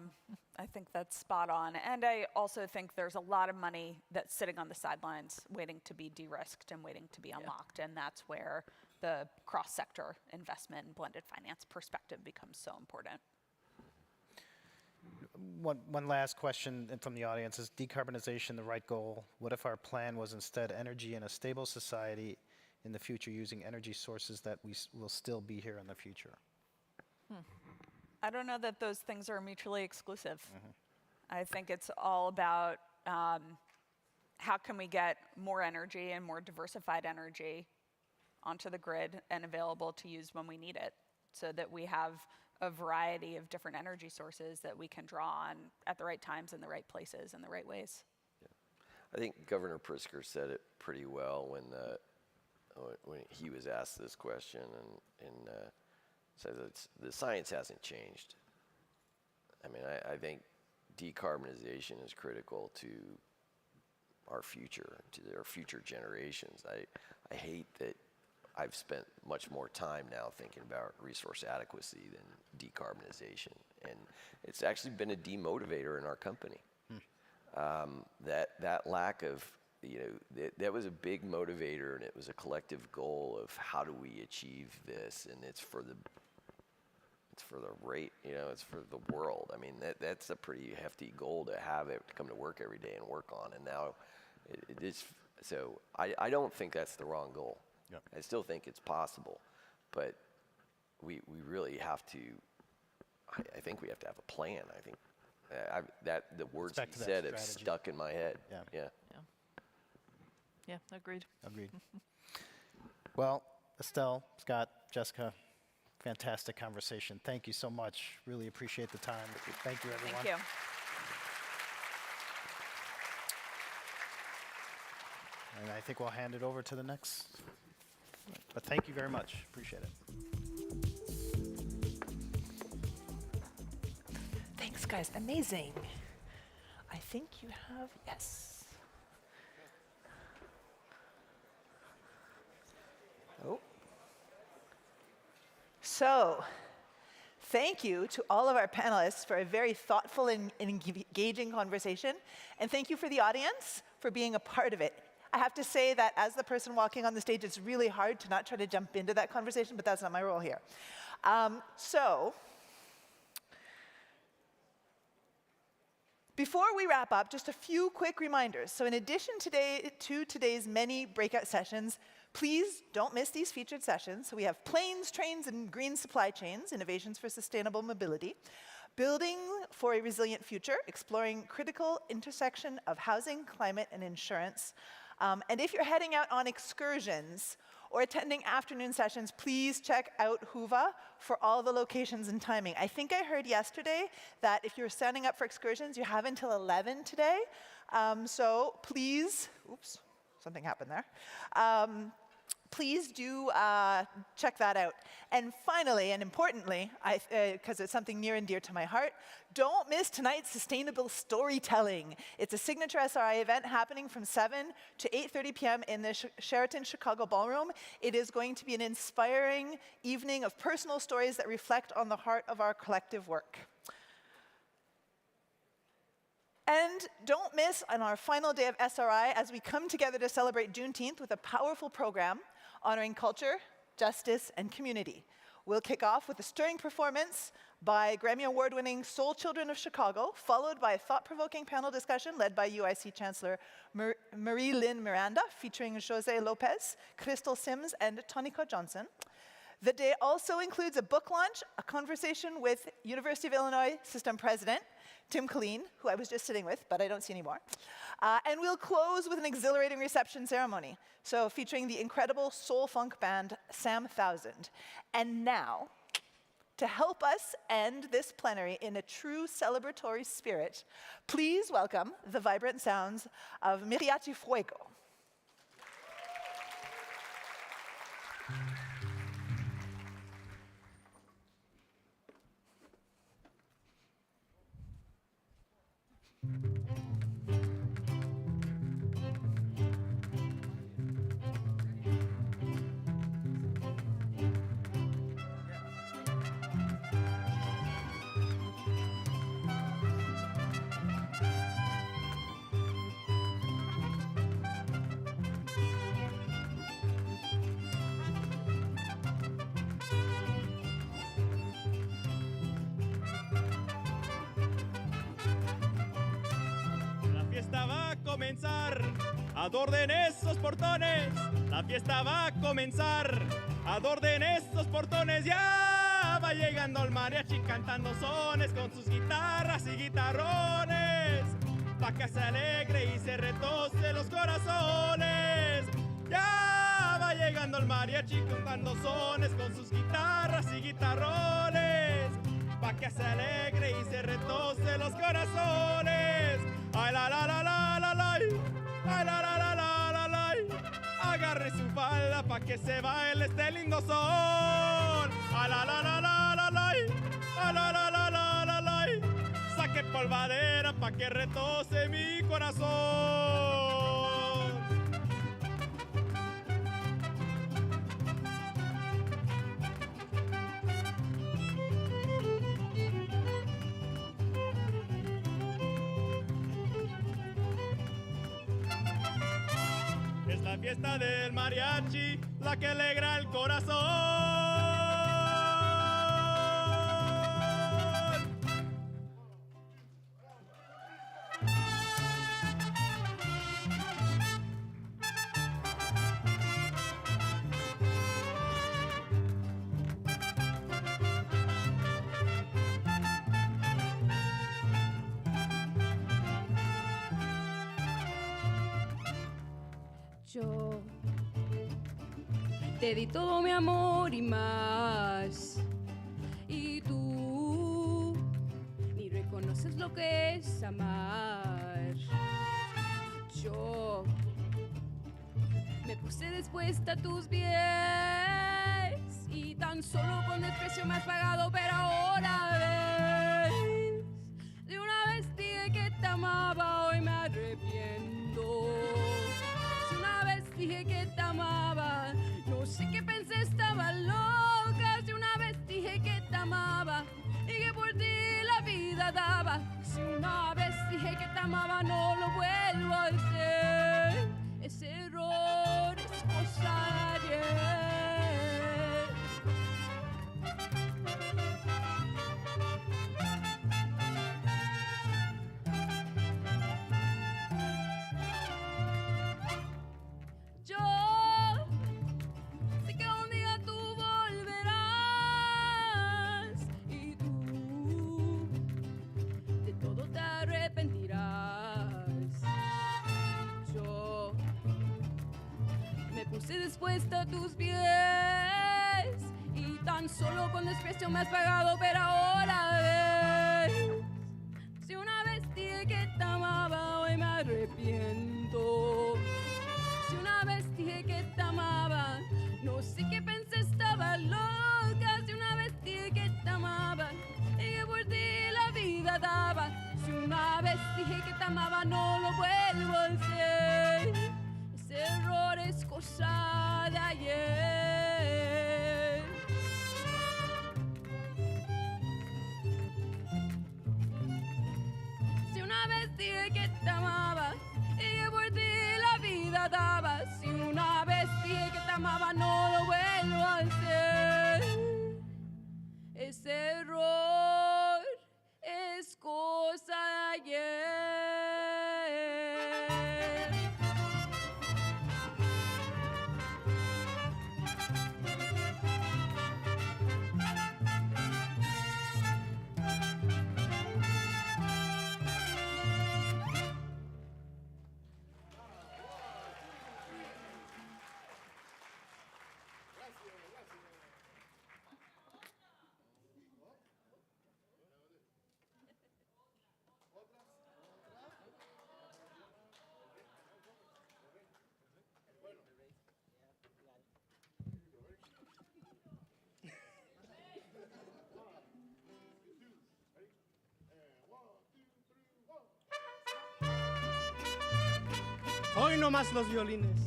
think that's spot on. And I also think there's a lot of money that's sitting on the sidelines waiting to be de-risked and waiting to be unlocked. And that's where the cross-sector investment and blended finance perspective becomes so important. One last question from the audience. Is decarbonization the right goal? What if our plan was instead energy in a stable society in the future using energy sources that will still be here in the future? I don't know that those things are mutually exclusive. I think it's all about how can we get more energy and more diversified energy onto the grid and available to use when we need it, so that we have a variety of different energy sources that we can draw on at the right times in the right places in the right ways. I think Governor Pritzker said it pretty well when he was asked this question, and says the science hasn't changed. I mean, I think decarbonization is critical to our future, to our future generations. I hate that I've spent much more time now thinking about resource adequacy than decarbonization, and it's actually been a demotivator in our company. That lack of, that was a big motivator, and it was a collective goal of how do we achieve this, and it's for the rate, it's for the world. I mean, that's a pretty hefty goal to have it to come to work every day and work on, and now it is. So I don't think that's the wrong goal. Yep. I still think it's possible, but we really have to. I think we have to have a plan. I think that the words he said have stuck in my head. Yeah, agreed. Agreed. Well, Estelle, Scott, Jessica, fantastic conversation. Thank you so much. Really appreciate the time. Thank you, everyone. Thank you. And I think we'll hand it over to the next. But thank you very much. Appreciate it. Thanks, guys. Amazing. I think you have, yes. Oh. So, thank you to all of our panelists for a very thoughtful and engaging conversation. And thank you for the audience for being a part of it. I have to say that as the person walking on the stage, it's really hard to not try to jump into that conversation, but that's not my role here. Before we wrap up, just a few quick reminders. So in addition to today's many breakout sessions, please don't miss these featured sessions. So we have planes, trains, and green supply chains, innovations for sustainable mobility. Building for a resilient future, exploring critical intersection of housing, climate, and insurance. And if you're heading out on excursions or attending afternoon sessions, please check out Whova for all the locations and timing. I think I heard yesterday that if you're signing up for excursions, you have until 11 today. So please, oops, something happened there. Please do check that out. And finally, and importantly, because it's something near and dear to my heart, don't miss tonight's Sustainable Storytelling. It's a signature SRI event happening from 7 to 8:30 p.m. in the Sheraton Chicago Ballroom. It is going to be an inspiring evening of personal stories that reflect on the heart of our collective work. And don't miss on our final day of SRI as we come together to celebrate Juneteenth with a powerful program honoring culture, justice, and community. We'll kick off with a stirring performance by Grammy Award-winning Soul Children of Chicago, followed by a thought-provoking panel discussion led by UIC Chancellor Marie-Lynn Miranda, featuring Jose Lopez, Crystal Sims, and Tonika Johnson. The day also includes a book launch, a conversation with University of Illinois System President Tim Killeen, who I was just sitting with, but I don't see anymore. And we'll close with an exhilarating reception ceremony, so featuring the incredible soul-funk band Sam 1000. And now, to help us end this plenary in a true celebratory spirit, please welcome the vibrant sounds of Mariachi Fuego. Adorden esos portones, la fiesta va a comenzar. Adorden esos portones, ya va llegando el mariachi cantando sones con sus guitarras y guitarrones, pa' que se alegre y se retose los corazones. Ya va llegando el mariachi cantando sones con sus guitarras y guitarrones, pa' que se alegre y se retose los corazones. Ay la la la la la la. Ay, la, la, la, la, la, la. Agarre su falda pa' que se baile este lindo son. Ay, la, la, la, la, la, la. Ay, la, la, la, la, la, la. Saque polvadera pa' que retose mi corazón. La fiesta del mariachi, la que alegra el corazón. Yo te di todo mi amor y más, y tú ni reconoces lo que es amar. Yo me puse dispuesta a tus pies y tan solo con desprecio me has pagado, pero ahora ves, de una vez dije que te amaba, hoy me arrepiento. Dije que te amaba, no sé qué pensé, estaba loca. Si una vez dije que te amaba y que por ti la vida daba. Si una vez dije que te amaba, no lo vuelvo a hacer. Ese error es cosa de ayer. Dispuesta a tus pies y tan solo con desprecio me has pagado, pero ahora ves, si una vez dije que te amaba, hoy me arrepiento. Si una vez dije que te amaba, dije que te amaba y que por ti la vida daba. Si una vez dije que te amaba, no lo vuelvo a hacer. Ese error es cosa de ayer. Hoy no más los violines.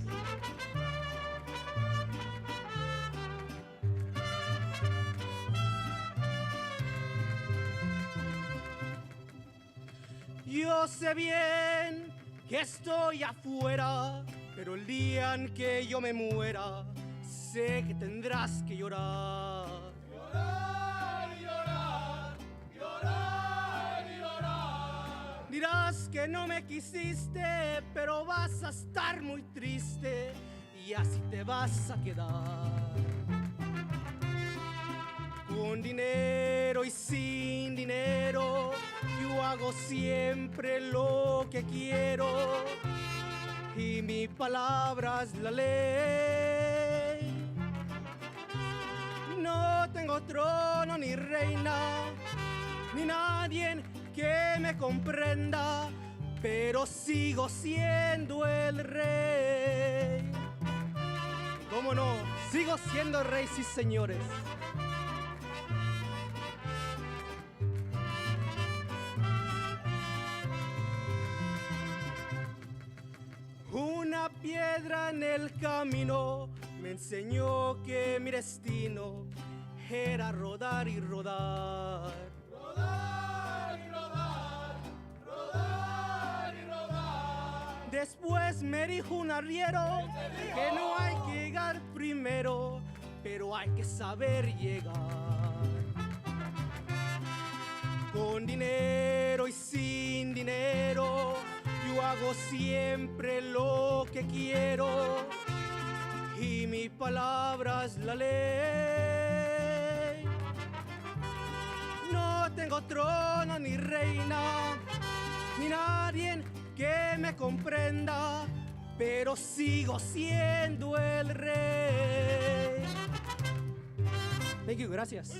Yo sé bien que estoy afuera, pero el día en que yo me muera, sé que tendrás que llorar. Llorar, llorar, llorar, llorar. Dirás que no me quisiste, pero vas a estar muy triste y así te vas a quedar. Con dinero y sin dinero, yo hago siempre lo que quiero y mi palabra es la ley. No tengo trono ni reina, ni nadie que me comprenda, pero sigo siendo el rey. ¿Cómo no? Sigo siendo rey, sí, señores. Una piedra en el camino me enseñó que mi destino era rodar y rodar. Rodar y rodar, rodar y rodar. Después me dijo un arriero que no hay que llegar primero, pero hay que saber llegar. Con dinero y sin dinero, yo hago siempre lo que quiero y mi palabra es la ley. No tengo trono ni reina, ni nadie que me comprenda, pero sigo siendo el rey. Thank you, gracias.